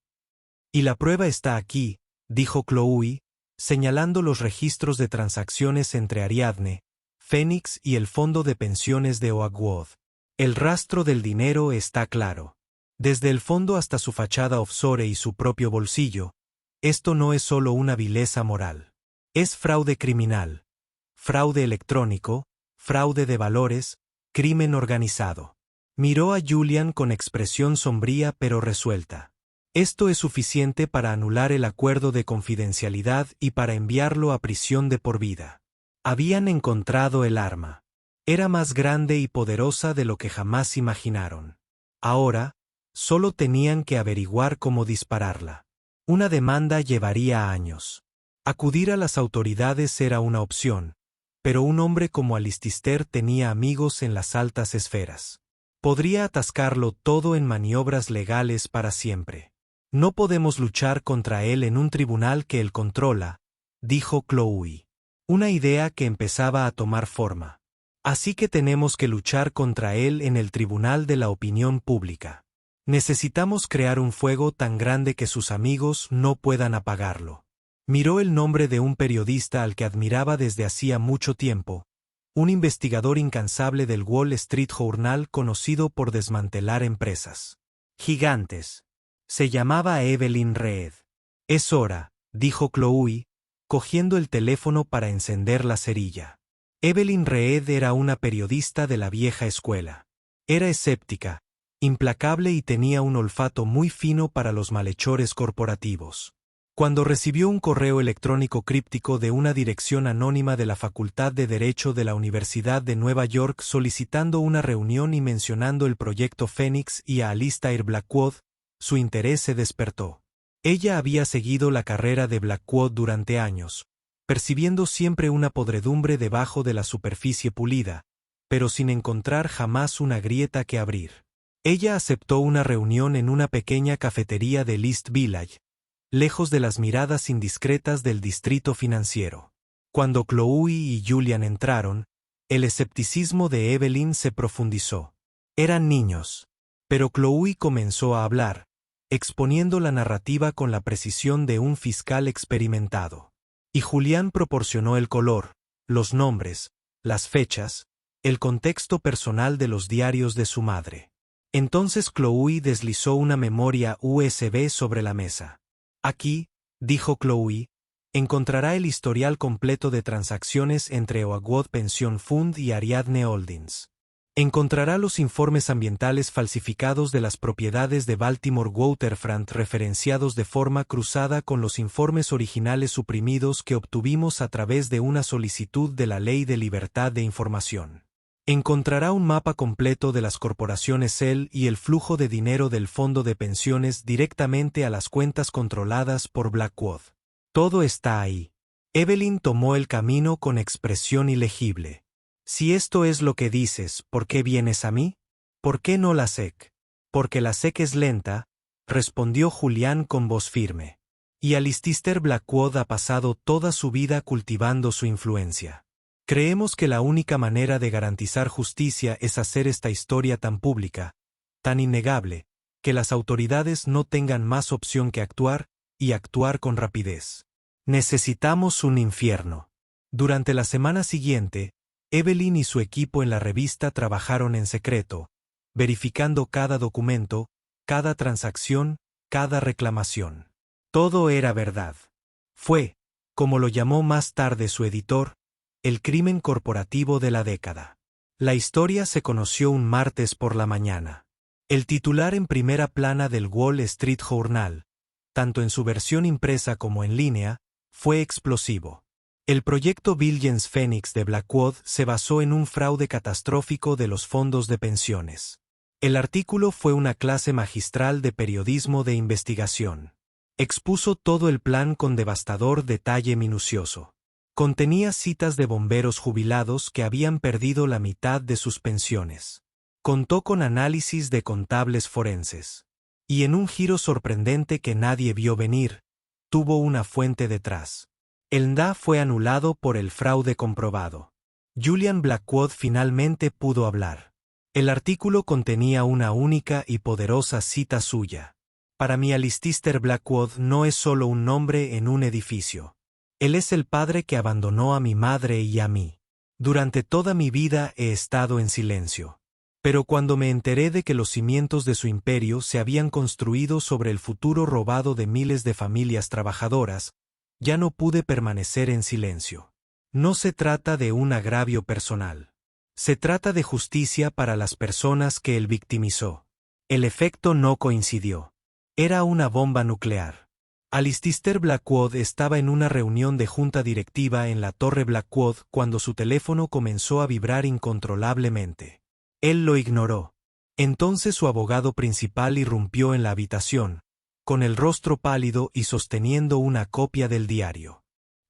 Y la prueba está aquí, dijo Chloe, señalando los registros de transacciones entre Ariadne, Phoenix y el fondo de pensiones de Oakwood. El rastro del dinero está claro. Desde el fondo hasta su fachada offshore y su propio bolsillo, esto no es solo una vileza moral. Es fraude criminal, fraude electrónico, fraude de valores, crimen organizado. Miró a Julian con expresión sombría pero resuelta. Esto es suficiente para anular el acuerdo de confidencialidad y para enviarlo a prisión de por vida. Habían encontrado el arma. Era más grande y poderosa de lo que jamás imaginaron. Ahora, solo tenían que averiguar cómo dispararla. Una demanda llevaría años. Acudir a las autoridades era una opción, pero un hombre como Alistair tenía amigos en las altas esferas. Podría atascarlo todo en maniobras legales para siempre. No podemos luchar contra él en un tribunal que él controla, dijo Chloe. Una idea que empezaba a tomar forma. Así que tenemos que luchar contra él en el tribunal de la opinión pública. Necesitamos crear un fuego tan grande que sus amigos no puedan apagarlo. Miró el nombre de un periodista al que admiraba desde hacía mucho tiempo, un investigador incansable del Wall Street Journal conocido por desmantelar empresas gigantes. Se llamaba Evelyn Reed. Es hora, dijo Chloe, cogiendo el teléfono para encender la cerilla. Evelyn Reed era una periodista de la vieja escuela. Era escéptica, implacable y tenía un olfato muy fino para los malhechores corporativos. Cuando recibió un correo electrónico críptico de una dirección anónima de la Facultad de Derecho de la Universidad de Nueva York solicitando una reunión y mencionando el proyecto Phoenix y a Alistair Blackwood, su interés se despertó. Ella había seguido la carrera de Blackwood durante años, percibiendo siempre una podredumbre debajo de la superficie pulida, pero sin encontrar jamás una grieta que abrir. Ella aceptó una reunión en una pequeña cafetería de East Village, lejos de las miradas indiscretas del distrito financiero. Cuando Chloe y Julian entraron, el escepticismo de Evelyn se profundizó. Eran niños. Pero Chloe comenzó a hablar, exponiendo la narrativa con la precisión de un fiscal experimentado. Y Julian proporcionó el color, los nombres, las fechas, el contexto personal de los diarios de su madre. Entonces Chloe deslizó una memoria USB sobre la mesa. Aquí, dijo Chloe, encontrará el historial completo de transacciones entre Oakwood Pension Fund y Ariadne Holdings. Encontrará los informes ambientales falsificados de las propiedades de Baltimore Waterfront referenciados de forma cruzada con los informes originales suprimidos que obtuvimos a través de una solicitud de la Ley de Libertad de Información. Encontrará un mapa completo de las corporaciones Shell y el flujo de dinero del fondo de pensiones directamente a las cuentas controladas por Blackwood. Todo está ahí. Evelyn tomó el camino con expresión ilegible. Si esto es lo que dices, ¿por qué vienes a mí? ¿Por qué no la SEC? Porque la SEC es lenta, respondió Julian con voz firme. Y Alistair Blackwood ha pasado toda su vida cultivando su influencia. Creemos que la única manera de garantizar justicia es hacer esta historia tan pública, tan innegable, que las autoridades no tengan más opción que actuar, y actuar con rapidez. Necesitamos un infierno. Durante la semana siguiente, Evelyn y su equipo en la revista trabajaron en secreto, verificando cada documento, cada transacción, cada reclamación. Todo era verdad. Fue, como lo llamó más tarde su editor, el crimen corporativo de la década. La historia se conoció un martes por la mañana. El titular en primera plana del Wall Street Journal, tanto en su versión impresa como en línea, fue explosivo. El proyecto Billions Phoenix de Blackwood se basó en un fraude catastrófico de los fondos de pensiones. El artículo fue una clase magistral de periodismo de investigación. Expuso todo el plan con devastador detalle minucioso. Contenía citas de bomberos jubilados que habían perdido la mitad de sus pensiones. Contó con análisis de contables forenses. Y en un giro sorprendente que nadie vio venir, tuvo una fuente detrás. El NDA fue anulado por el fraude comprobado. Julian Blackwood finalmente pudo hablar. El artículo contenía una única y poderosa cita suya. Para mí Alistair Blackwood no es solo un nombre en un edificio. Él es el padre que abandonó a mi madre y a mí. Durante toda mi vida he estado en silencio. Pero cuando me enteré de que los cimientos de su imperio se habían construido sobre el futuro robado de miles de familias trabajadoras, ya no pude permanecer en silencio. No se trata de un agravio personal. Se trata de justicia para las personas que él victimizó. El efecto no coincidió. Era una bomba nuclear. Alistair Blackwood estaba en una reunión de junta directiva en la Torre Blackwood cuando su teléfono comenzó a vibrar incontrolablemente. Él lo ignoró. Entonces su abogado principal irrumpió en la habitación, con el rostro pálido y sosteniendo una copia del diario.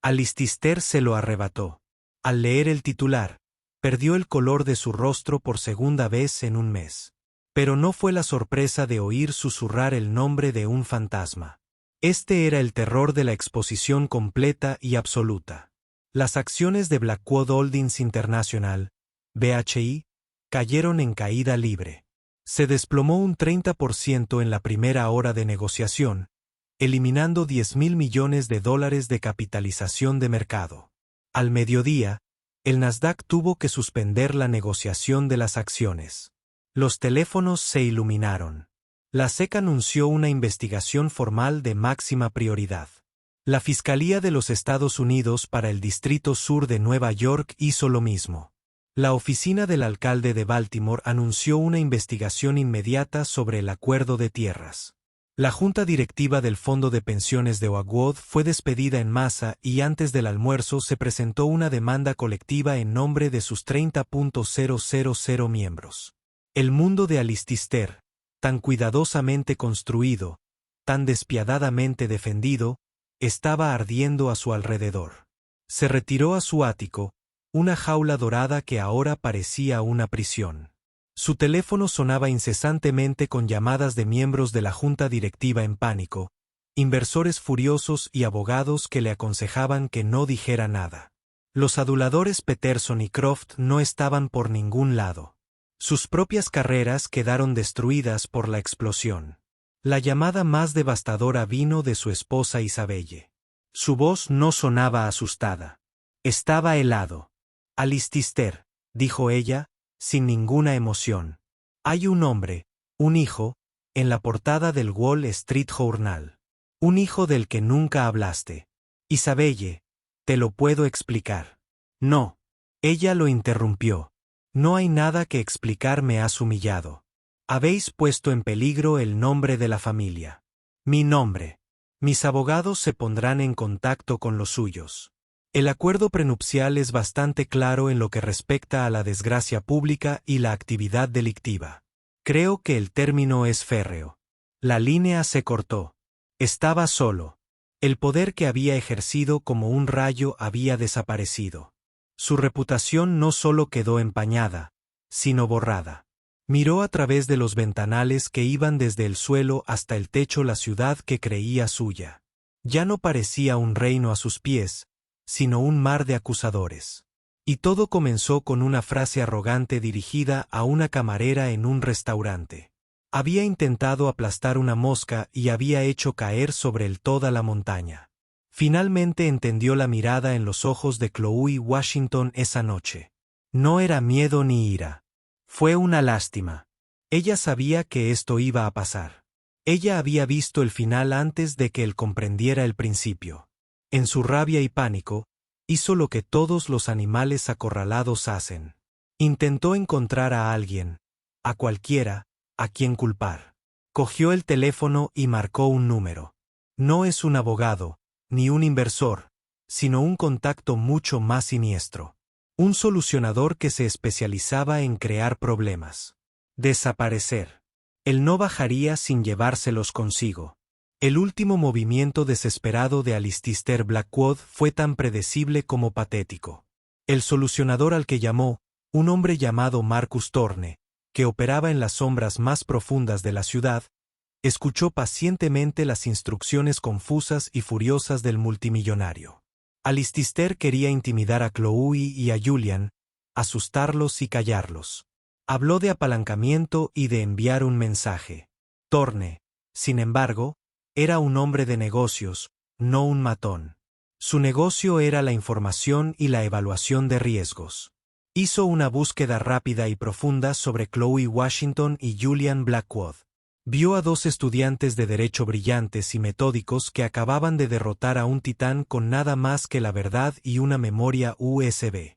Alistair se lo arrebató. Al leer el titular, perdió el color de su rostro por segunda vez en un mes. Pero no fue la sorpresa de oír susurrar el nombre de un fantasma. Este era el terror de la exposición completa y absoluta. Las acciones de Blackwood Holdings International, BHI, cayeron en caída libre. Se desplomó un 30% en la primera hora de negociación, eliminando $10.000 millones de capitalización de mercado. Al mediodía, el Nasdaq tuvo que suspender la negociación de las acciones. Los teléfonos se iluminaron. La SEC anunció una investigación formal de máxima prioridad. La Fiscalía de los Estados Unidos para el Distrito Sur de Nueva York hizo lo mismo. La oficina del alcalde de Baltimore anunció una investigación inmediata sobre el acuerdo de tierras. La junta directiva del Fondo de Pensiones de Oakwood fue despedida en masa y antes del almuerzo se presentó una demanda colectiva en nombre de sus 30.000 miembros. El mundo de Alistair, tan cuidadosamente construido, tan despiadadamente defendido, estaba ardiendo a su alrededor. Se retiró a su ático, una jaula dorada que ahora parecía una prisión. Su teléfono sonaba incesantemente con llamadas de miembros de la junta directiva en pánico, inversores furiosos y abogados que le aconsejaban que no dijera nada. Los aduladores Peterson y Croft no estaban por ningún lado. Sus propias carreras quedaron destruidas por la explosión. La llamada más devastadora vino de su esposa Isabelle. Su voz no sonaba asustada. Estaba helado. Alistair, dijo ella, sin ninguna emoción. Hay un hombre, un hijo, en la portada del Wall Street Journal. Un hijo del que nunca hablaste. Isabelle, te lo puedo explicar. No. Ella lo interrumpió. No hay nada que explicar, me has humillado. Habéis puesto en peligro el nombre de la familia. Mi nombre. Mis abogados se pondrán en contacto con los suyos. El acuerdo prenupcial es bastante claro en lo que respecta a la desgracia pública y la actividad delictiva. Creo que el término es férreo. La línea se cortó. Estaba solo. El poder que había ejercido como un rayo había desaparecido. Su reputación no solo quedó empañada, sino borrada. Miró a través de los ventanales que iban desde el suelo hasta el techo la ciudad que creía suya. Ya no parecía un reino a sus pies, sino un mar de acusadores. Y todo comenzó con una frase arrogante dirigida a una camarera en un restaurante. Había intentado aplastar una mosca y había hecho caer sobre él toda la montaña. Finalmente entendió la mirada en los ojos de Chloe Washington esa noche. No era miedo ni ira. Fue una lástima. Ella sabía que esto iba a pasar. Ella había visto el final antes de que él comprendiera el principio. En su rabia y pánico, hizo lo que todos los animales acorralados hacen. Intentó encontrar a alguien, a cualquiera, a quien culpar. Cogió el teléfono y marcó un número. No es un abogado, ni un inversor, sino un contacto mucho más siniestro. Un solucionador que se especializaba en crear problemas. Desaparecer. Él no bajaría sin llevárselos consigo. El último movimiento desesperado de Alistair Blackwood fue tan predecible como patético. El solucionador al que llamó, un hombre llamado Marcus Thorne, que operaba en las sombras más profundas de la ciudad, escuchó pacientemente las instrucciones confusas y furiosas del multimillonario. Alistair quería intimidar a Chloe y a Julian, asustarlos y callarlos. Habló de apalancamiento y de enviar un mensaje. Thorne, sin embargo, era un hombre de negocios, no un matón. Su negocio era la información y la evaluación de riesgos. Hizo una búsqueda rápida y profunda sobre Chloe Washington y Julian Blackwood. Vio a dos estudiantes de derecho brillantes y metódicos que acababan de derrotar a un titán con nada más que la verdad y una memoria USB.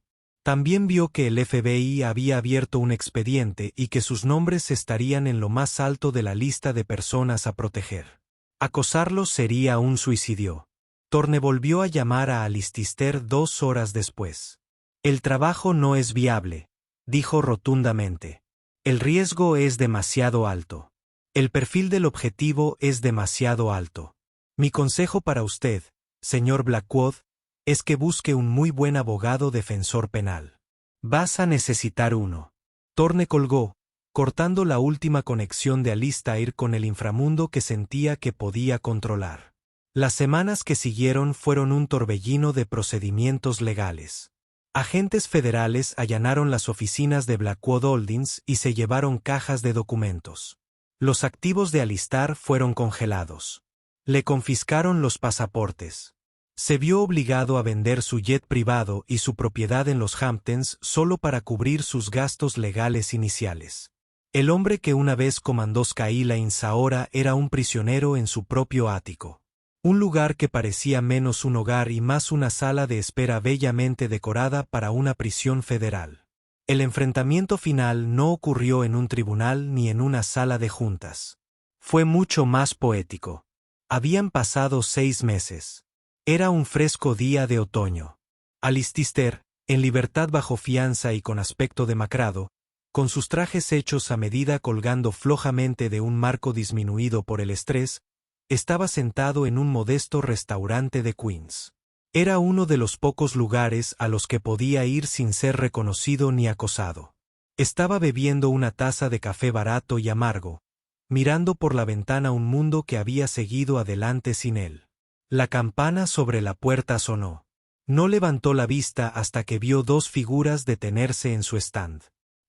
También vio que el FBI había abierto un expediente y que sus nombres estarían en lo más alto de la lista de personas a proteger. Acosarlos sería un suicidio. Thorne volvió a llamar a Alistair 2 horas después. El trabajo no es viable, dijo rotundamente. El riesgo es demasiado alto. El perfil del objetivo es demasiado alto. Mi consejo para usted, señor Blackwood, es que busque un muy buen abogado defensor penal. Vas a necesitar uno. Thorne colgó, cortando la última conexión de Alistair con el inframundo que sentía que podía controlar. Las semanas que siguieron fueron un torbellino de procedimientos legales. Agentes federales allanaron las oficinas de Blackwood Holdings y se llevaron cajas de documentos. Los activos de Alistair fueron congelados. Le confiscaron los pasaportes. Se vio obligado a vender su jet privado y su propiedad en los Hamptons solo para cubrir sus gastos legales iniciales. El hombre que una vez comandó Skylines ahora era un prisionero en su propio ático. Un lugar que parecía menos un hogar y más una sala de espera bellamente decorada para una prisión federal. El enfrentamiento final no ocurrió en un tribunal ni en una sala de juntas. Fue mucho más poético. Habían pasado 6 meses. Era un fresco día de otoño. Alistair, en libertad bajo fianza y con aspecto demacrado, con sus trajes hechos a medida colgando flojamente de un marco disminuido por el estrés, estaba sentado en un modesto restaurante de Queens. Era uno de los pocos lugares a los que podía ir sin ser reconocido ni acosado. Estaba bebiendo una taza de café barato y amargo, mirando por la ventana un mundo que había seguido adelante sin él. La campana sobre la puerta sonó. No levantó la vista hasta que vio 2 figuras detenerse en su stand.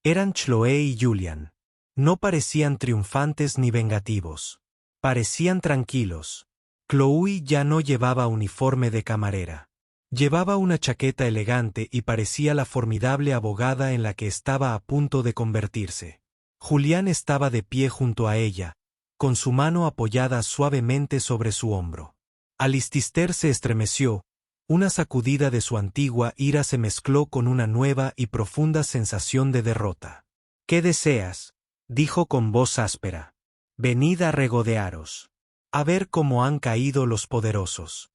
Eran Chloe y Julian. No parecían triunfantes ni vengativos. Parecían tranquilos. Chloe ya no llevaba uniforme de camarera. Llevaba una chaqueta elegante y parecía la formidable abogada en la que estaba a punto de convertirse. Julian estaba de pie junto a ella, con su mano apoyada suavemente sobre su hombro. Alistair se estremeció, una sacudida de su antigua ira se mezcló con una nueva y profunda sensación de derrota. «¿Qué deseas?», dijo con voz áspera. «Venid a regodearos. A ver cómo han caído los poderosos».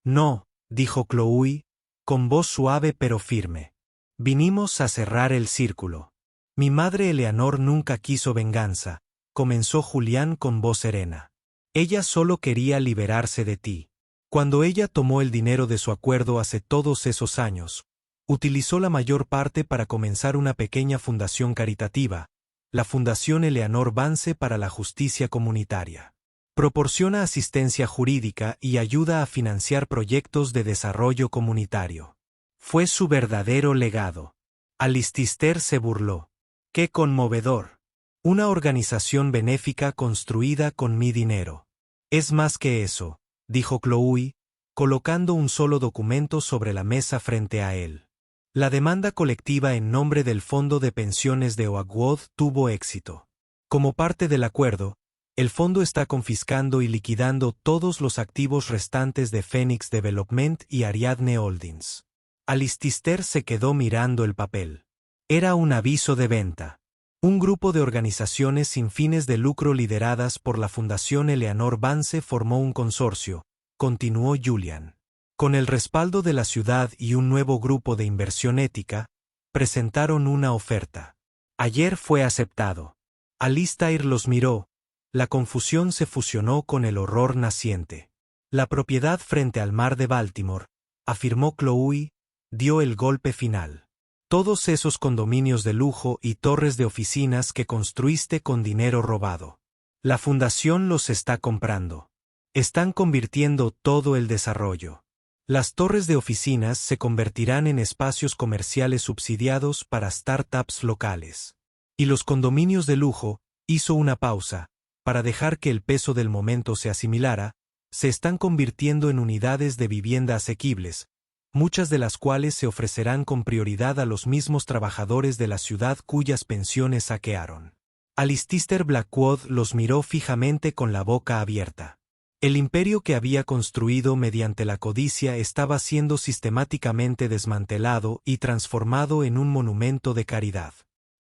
«No», dijo Chloe, con voz suave pero firme. «Vinimos a cerrar el círculo. Mi madre Eleanor nunca quiso venganza», comenzó Julian con voz serena. «Ella solo quería liberarse de ti. Cuando ella tomó el dinero de su acuerdo hace todos esos años, utilizó la mayor parte para comenzar una pequeña fundación caritativa, la Fundación Eleanor Vance para la Justicia Comunitaria. Proporciona asistencia jurídica y ayuda a financiar proyectos de desarrollo comunitario. Fue su verdadero legado». Alistair se burló. «¡Qué conmovedor! Una organización benéfica construida con mi dinero». «Es más que eso», dijo Chloe, colocando un solo documento sobre la mesa frente a él. La demanda colectiva en nombre del Fondo de Pensiones de Oakwood tuvo éxito. Como parte del acuerdo, el fondo está confiscando y liquidando todos los activos restantes de Phoenix Development y Ariadne Holdings. Alistair se quedó mirando el papel. Era un aviso de venta. Un grupo de organizaciones sin fines de lucro lideradas por la Fundación Eleanor Vance formó un consorcio, continuó Julian. Con el respaldo de la ciudad y un nuevo grupo de inversión ética, presentaron una oferta. Ayer fue aceptado. Alistair los miró. La confusión se fusionó con el horror naciente. La propiedad frente al mar de Baltimore, afirmó Chloe, dio el golpe final. Todos esos condominios de lujo y torres de oficinas que construiste con dinero robado. La fundación los está comprando. Están convirtiendo todo el desarrollo. Las torres de oficinas se convertirán en espacios comerciales subsidiados para startups locales. Y los condominios de lujo, hizo una pausa, para dejar que el peso del momento se asimilara, se están convirtiendo en unidades de vivienda asequibles, muchas de las cuales se ofrecerán con prioridad a los mismos trabajadores de la ciudad cuyas pensiones saquearon. Alistair Blackwood los miró fijamente con la boca abierta. El imperio que había construido mediante la codicia estaba siendo sistemáticamente desmantelado y transformado en un monumento de caridad.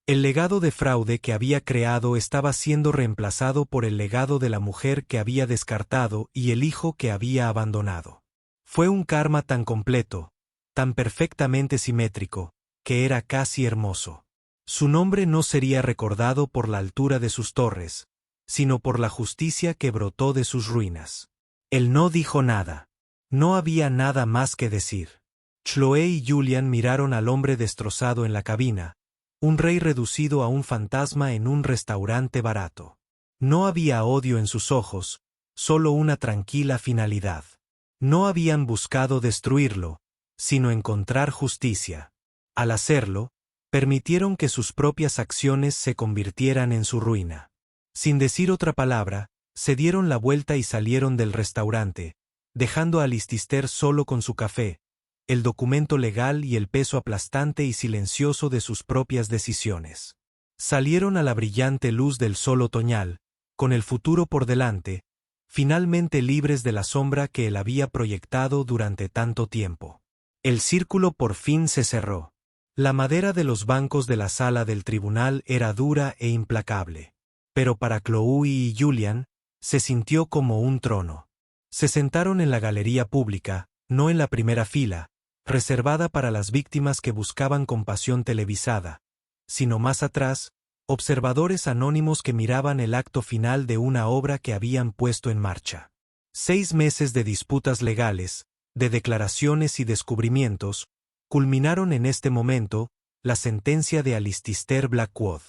El legado de fraude que había creado estaba siendo reemplazado por el legado de la mujer que había descartado y el hijo que había abandonado. Fue un karma tan completo, tan perfectamente simétrico, que era casi hermoso. Su nombre no sería recordado por la altura de sus torres, sino por la justicia que brotó de sus ruinas. Él no dijo nada. No había nada más que decir. Chloe y Julian miraron al hombre destrozado en la cabina, un rey reducido a un fantasma en un restaurante barato. No había odio en sus ojos, solo una tranquila finalidad. No habían buscado destruirlo, sino encontrar justicia. Al hacerlo, permitieron que sus propias acciones se convirtieran en su ruina. Sin decir otra palabra, se dieron la vuelta y salieron del restaurante, dejando a Alistair solo con su café, el documento legal y el peso aplastante y silencioso de sus propias decisiones. Salieron a la brillante luz del sol otoñal, con el futuro por delante, finalmente libres de la sombra que él había proyectado durante tanto tiempo. El círculo por fin se cerró. La madera de los bancos de la sala del tribunal era dura e implacable. Pero para Chloe y Julian, se sintió como un trono. Se sentaron en la galería pública, no en la primera fila, reservada para las víctimas que buscaban compasión televisada, sino más atrás, observadores anónimos que miraban el acto final de una obra que habían puesto en marcha. 6 meses de disputas legales, de declaraciones y descubrimientos, culminaron en este momento, la sentencia de Alistair Blackwood.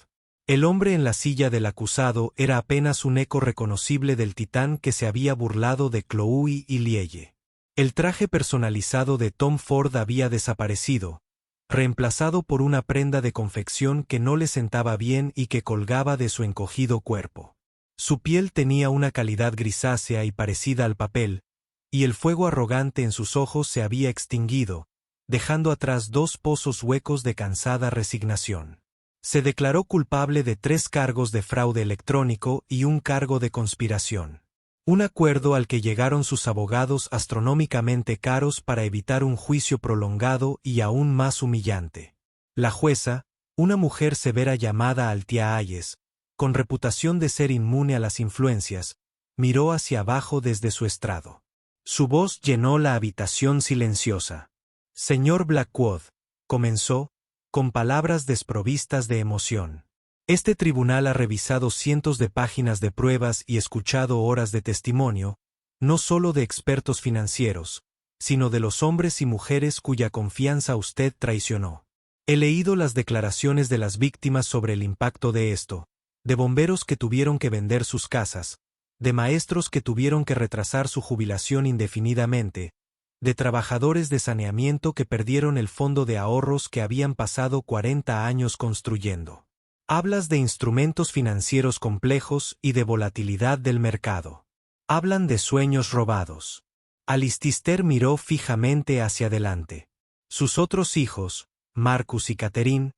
El hombre en la silla del acusado era apenas un eco reconocible del titán que se había burlado de Chloe y Lielle. El traje personalizado de Tom Ford había desaparecido, reemplazado por una prenda de confección que no le sentaba bien y que colgaba de su encogido cuerpo. Su piel tenía una calidad grisácea y parecida al papel, y el fuego arrogante en sus ojos se había extinguido, dejando atrás 2 pozos huecos de cansada resignación. Se declaró culpable de 3 cargos de fraude electrónico y un cargo de conspiración. Un acuerdo al que llegaron sus abogados astronómicamente caros para evitar un juicio prolongado y aún más humillante. La jueza, una mujer severa llamada Althea Hayes, con reputación de ser inmune a las influencias, miró hacia abajo desde su estrado. Su voz llenó la habitación silenciosa. Señor Blackwood, comenzó, con palabras desprovistas de emoción. Este tribunal ha revisado cientos de páginas de pruebas y escuchado horas de testimonio, no solo de expertos financieros, sino de los hombres y mujeres cuya confianza usted traicionó. He leído las declaraciones de las víctimas sobre el impacto de esto, de bomberos que tuvieron que vender sus casas, de maestros que tuvieron que retrasar su jubilación indefinidamente, de trabajadores de saneamiento que perdieron el fondo de ahorros que habían pasado 40 años construyendo. Hablas de instrumentos financieros complejos y de volatilidad del mercado. Hablan de sueños robados. Alistair miró fijamente hacia adelante. Sus otros hijos, Marcus y Catherine,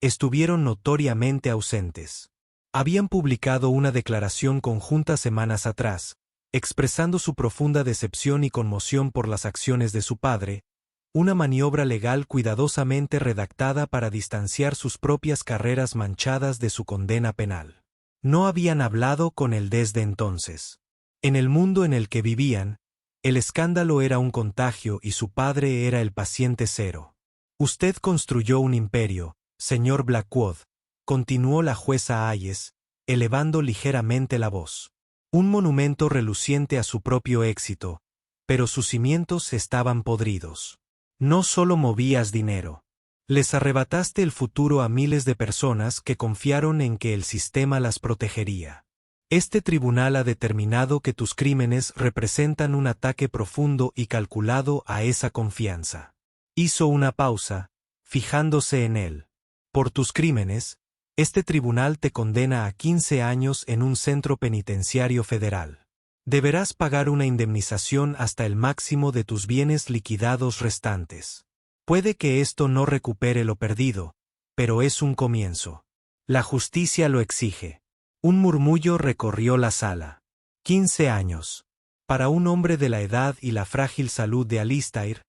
estuvieron notoriamente ausentes. Habían publicado una declaración conjunta semanas atrás, expresando su profunda decepción y conmoción por las acciones de su padre, una maniobra legal cuidadosamente redactada para distanciar sus propias carreras manchadas de su condena penal. No habían hablado con él desde entonces. En el mundo en el que vivían, el escándalo era un contagio y su padre era el paciente cero. Usted construyó un imperio, señor Blackwood, continuó la jueza Hayes, elevando ligeramente la voz. Un monumento reluciente a su propio éxito, pero sus cimientos estaban podridos. No solo movías dinero. Les arrebataste el futuro a miles de personas que confiaron en que el sistema las protegería. Este tribunal ha determinado que tus crímenes representan un ataque profundo y calculado a esa confianza. Hizo una pausa, fijándose en él. Por tus crímenes, este tribunal te condena a 15 años en un centro penitenciario federal. Deberás pagar una indemnización hasta el máximo de tus bienes liquidados restantes. Puede que esto no recupere lo perdido, pero es un comienzo. La justicia lo exige. Un murmullo recorrió la sala. 15 años. Para un hombre de la edad y la frágil salud de Alistair,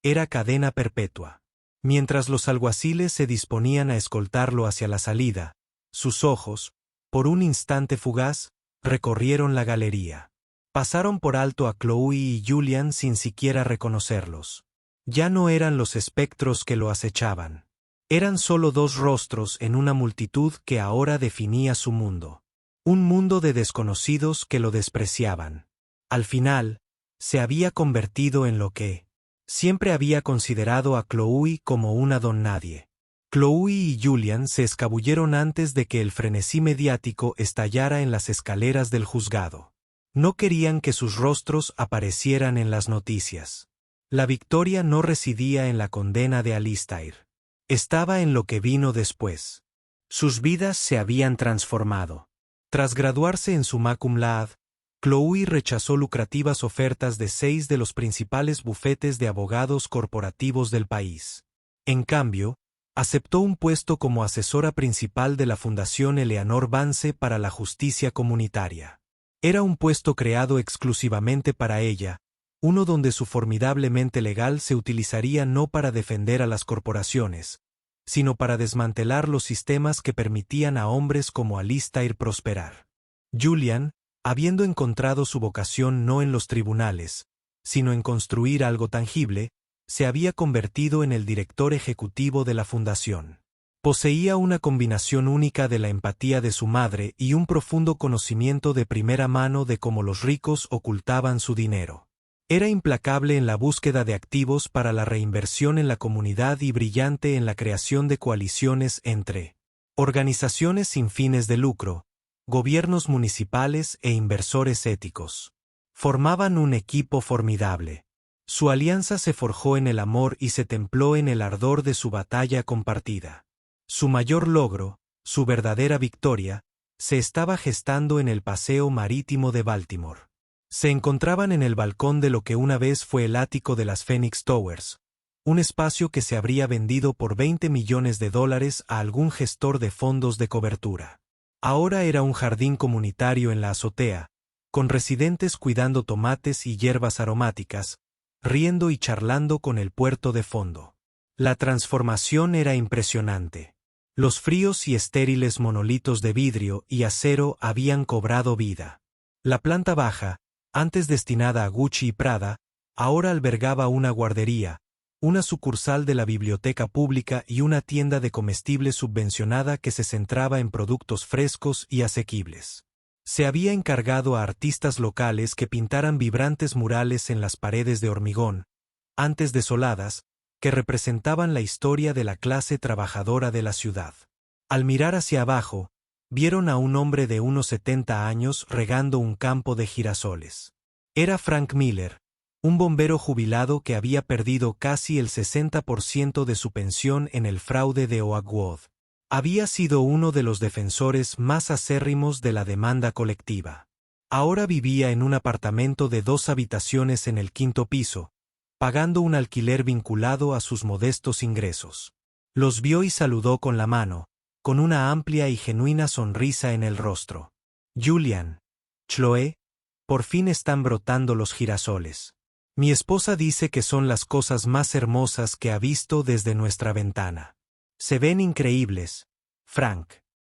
era cadena perpetua. Mientras los alguaciles se disponían a escoltarlo hacia la salida, sus ojos, por un instante fugaz, recorrieron la galería. Pasaron por alto a Chloe y Julian sin siquiera reconocerlos. Ya no eran los espectros que lo acechaban. Eran solo dos rostros en una multitud que ahora definía su mundo. Un mundo de desconocidos que lo despreciaban. Al final, se había convertido en lo que siempre había considerado a Chloe como una don nadie. Chloe y Julian se escabulleron antes de que el frenesí mediático estallara en las escaleras del juzgado. No querían que sus rostros aparecieran en las noticias. La victoria no residía en la condena de Alistair. Estaba en lo que vino después. Sus vidas se habían transformado. Tras graduarse en summa cum laude, Chloe rechazó lucrativas ofertas de 6 de los principales bufetes de abogados corporativos del país. En cambio, aceptó un puesto como asesora principal de la Fundación Eleanor Vance para la Justicia Comunitaria. Era un puesto creado exclusivamente para ella, uno donde su formidable mente legal se utilizaría no para defender a las corporaciones, sino para desmantelar los sistemas que permitían a hombres como Alistair prosperar. Julian, habiendo encontrado su vocación no en los tribunales, sino en construir algo tangible, se había convertido en el director ejecutivo de la fundación. Poseía una combinación única de la empatía de su madre y un profundo conocimiento de primera mano de cómo los ricos ocultaban su dinero. Era implacable en la búsqueda de activos para la reinversión en la comunidad y brillante en la creación de coaliciones entre organizaciones sin fines de lucro, gobiernos municipales e inversores éticos. Formaban un equipo formidable. Su alianza se forjó en el amor y se templó en el ardor de su batalla compartida. Su mayor logro, su verdadera victoria, se estaba gestando en el paseo marítimo de Baltimore. Se encontraban en el balcón de lo que una vez fue el ático de las Phoenix Towers, un espacio que se habría vendido por $20 millones a algún gestor de fondos de cobertura. Ahora era un jardín comunitario en la azotea, con residentes cuidando tomates y hierbas aromáticas, riendo y charlando con el puerto de fondo. La transformación era impresionante. Los fríos y estériles monolitos de vidrio y acero habían cobrado vida. La planta baja, antes destinada a Gucci y Prada, ahora albergaba una guardería, una sucursal de la biblioteca pública y una tienda de comestibles subvencionada que se centraba en productos frescos y asequibles. Se había encargado a artistas locales que pintaran vibrantes murales en las paredes de hormigón, antes desoladas, que representaban la historia de la clase trabajadora de la ciudad. Al mirar hacia abajo, vieron a un hombre de unos 70 años regando un campo de girasoles. Era Frank Miller, un bombero jubilado que había perdido casi el 60% de su pensión en el fraude de Oakwood. Había sido uno de los defensores más acérrimos de la demanda colectiva. Ahora vivía en un apartamento de 2 habitaciones en el 5º piso, pagando un alquiler vinculado a sus modestos ingresos. Los vio y saludó con la mano, con una amplia y genuina sonrisa en el rostro. Julian, Chloe, por fin están brotando los girasoles. Mi esposa dice que son las cosas más hermosas que ha visto desde nuestra ventana. Se ven increíbles, Frank.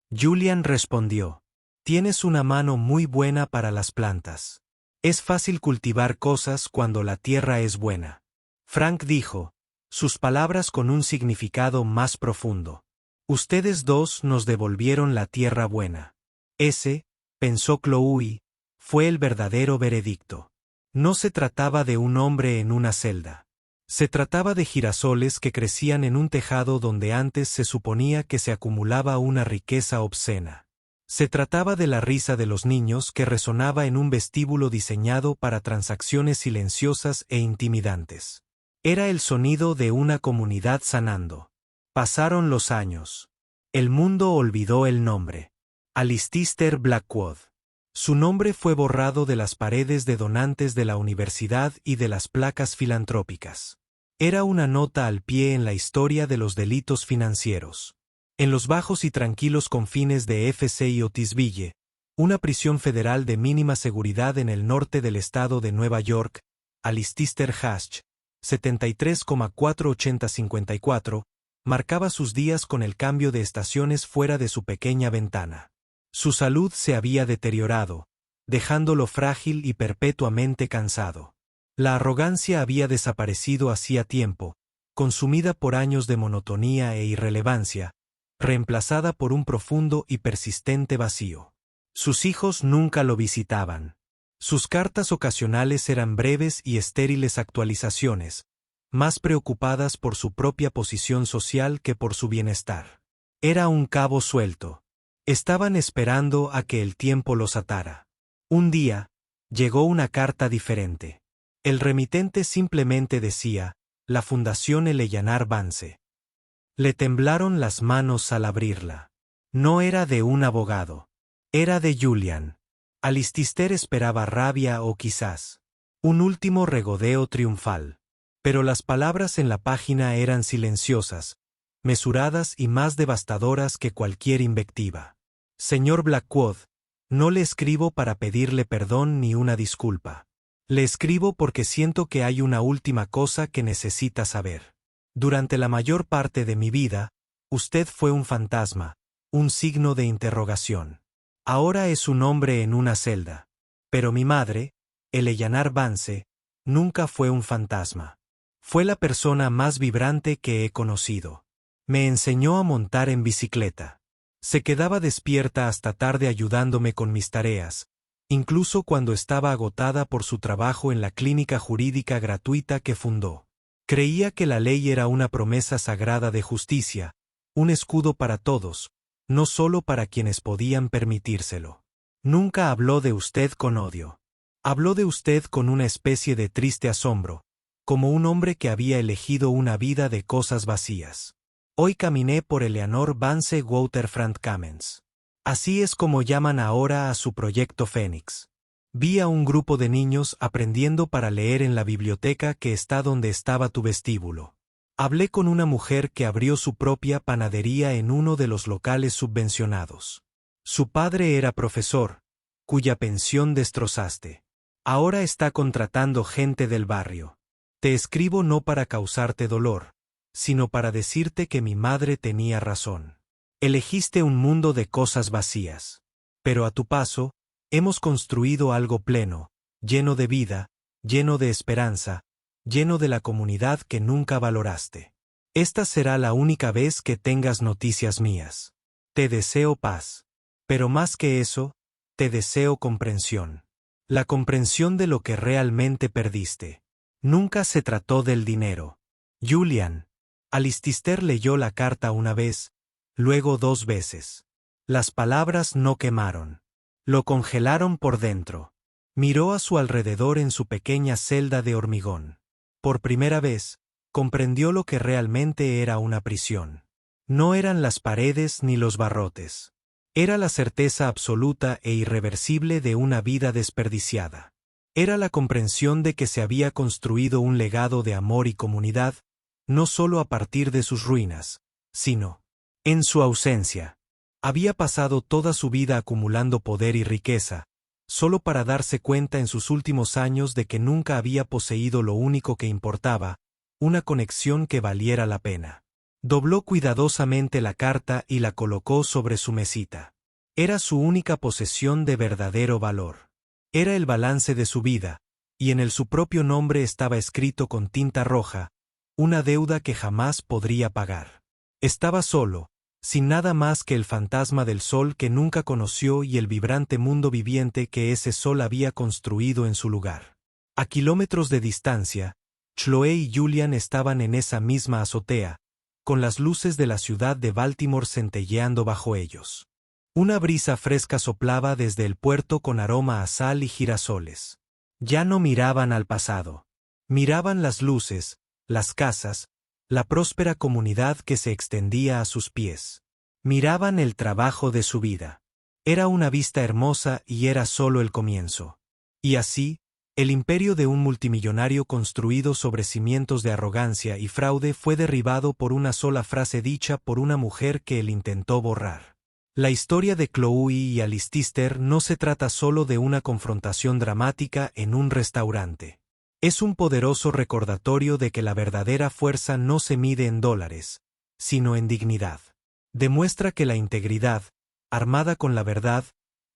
Julian respondió. Tienes una mano muy buena para las plantas. Es fácil cultivar cosas cuando la tierra es buena. Frank dijo, sus palabras con un significado más profundo. Ustedes dos nos devolvieron la tierra buena. Ese, pensó Chloe, fue el verdadero veredicto. No se trataba de un hombre en una celda. Se trataba de girasoles que crecían en un tejado donde antes se suponía que se acumulaba una riqueza obscena. Se trataba de la risa de los niños que resonaba en un vestíbulo diseñado para transacciones silenciosas e intimidantes. Era el sonido de una comunidad sanando. Pasaron los años. El mundo olvidó el nombre. Alistair Blackwood. Su nombre fue borrado de las paredes de donantes de la universidad y de las placas filantrópicas. Era una nota al pie en la historia de los delitos financieros. En los bajos y tranquilos confines de FC y Otisville, Una prisión federal de mínima seguridad en el norte del estado de Nueva York, Alistister Hatch, 73,48054, marcaba sus días con el cambio de estaciones fuera de su pequeña ventana. Su salud se había deteriorado, dejándolo frágil y perpetuamente cansado. La arrogancia había desaparecido hacía tiempo, consumida por años de monotonía e irrelevancia, reemplazada por un profundo y persistente vacío. Sus hijos nunca lo visitaban. Sus cartas ocasionales eran breves y estériles actualizaciones, más preocupadas por su propia posición social que por su bienestar. Era un cabo suelto. Estaban esperando a que el tiempo los atara. Un día, llegó una carta diferente. El remitente simplemente decía, la Fundación Eleyanar Vance. Le temblaron las manos al abrirla. No era de un abogado. Era de Julian. Alistister esperaba rabia o quizás un último regodeo triunfal. Pero las palabras en la página eran silenciosas, mesuradas y más devastadoras que cualquier invectiva. Señor Blackwood, no le escribo para pedirle perdón ni una disculpa. Le escribo porque siento que hay una última cosa que necesita saber. Durante la mayor parte de mi vida, usted fue un fantasma, un signo de interrogación. Ahora es un hombre en una celda. Pero mi madre, Eleyanar Vance, nunca fue un fantasma. Fue la persona más vibrante que he conocido. Me enseñó a montar en bicicleta. Se quedaba despierta hasta tarde ayudándome con mis tareas, incluso cuando estaba agotada por su trabajo en la clínica jurídica gratuita que fundó. Creía que la ley era una promesa sagrada de justicia, un escudo para todos, no solo para quienes podían permitírselo. Nunca habló de usted con odio. Habló de usted con una especie de triste asombro, como un hombre que había elegido una vida de cosas vacías. Hoy caminé por Eleanor Vance Waterfront-Kamens. Así es como llaman ahora a su proyecto Fénix. Vi a un grupo de niños aprendiendo para leer en la biblioteca que está donde estaba tu vestíbulo. Hablé con una mujer que abrió su propia panadería en uno de los locales subvencionados. Su padre era profesor, cuya pensión destrozaste. Ahora está contratando gente del barrio. Te escribo no para causarte dolor, sino para decirte que mi madre tenía razón. Elegiste un mundo de cosas vacías. Pero a tu paso, hemos construido algo pleno, lleno de vida, lleno de esperanza, lleno de la comunidad que nunca valoraste. Esta será la única vez que tengas noticias mías. Te deseo paz. Pero más que eso, te deseo comprensión. La comprensión de lo que realmente perdiste. Nunca se trató del dinero. Julian. Alistister leyó la carta una vez, luego 2 veces. Las palabras no quemaron. Lo congelaron por dentro. Miró a su alrededor en su pequeña celda de hormigón. Por primera vez, comprendió lo que realmente era una prisión. No eran las paredes ni los barrotes. Era la certeza absoluta e irreversible de una vida desperdiciada. Era la comprensión de que se había construido un legado de amor y comunidad, no solo a partir de sus ruinas, sino en su ausencia. Había pasado toda su vida acumulando poder y riqueza, solo para darse cuenta en sus últimos años de que nunca había poseído lo único que importaba, una conexión que valiera la pena. Dobló cuidadosamente la carta y la colocó sobre su mesita. Era su única posesión de verdadero valor. Era el balance de su vida, y en su propio nombre estaba escrito con tinta roja, una deuda que jamás podría pagar. Estaba solo, sin nada más que el fantasma del sol que nunca conoció y el vibrante mundo viviente que ese sol había construido en su lugar. A kilómetros de distancia, Chloe y Julian estaban en esa misma azotea, con las luces de la ciudad de Baltimore centelleando bajo ellos. Una brisa fresca soplaba desde el puerto con aroma a sal y girasoles. Ya no miraban al pasado. Miraban las luces, las casas, la próspera comunidad que se extendía a sus pies. Miraban el trabajo de su vida. Era una vista hermosa y era solo el comienzo. Y así, el imperio de un multimillonario construido sobre cimientos de arrogancia y fraude fue derribado por una sola frase dicha por una mujer que él intentó borrar. La historia de Chloe y Alistair no se trata solo de una confrontación dramática en un restaurante. Es un poderoso recordatorio de que la verdadera fuerza no se mide en dólares, sino en dignidad. Demuestra que la integridad, armada con la verdad,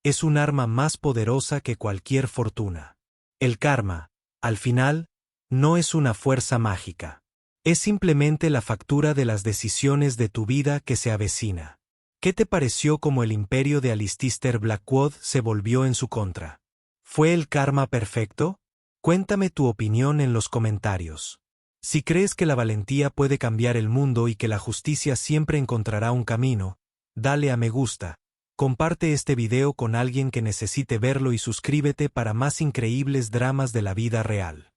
es un arma más poderosa que cualquier fortuna. El karma, al final, no es una fuerza mágica. Es simplemente la factura de las decisiones de tu vida que se avecina. ¿Qué te pareció cómo el imperio de Alistair Blackwood se volvió en su contra? ¿Fue el karma perfecto? Cuéntame tu opinión en los comentarios. Si crees que la valentía puede cambiar el mundo y que la justicia siempre encontrará un camino, dale a me gusta, comparte este video con alguien que necesite verlo y suscríbete para más increíbles dramas de la vida real.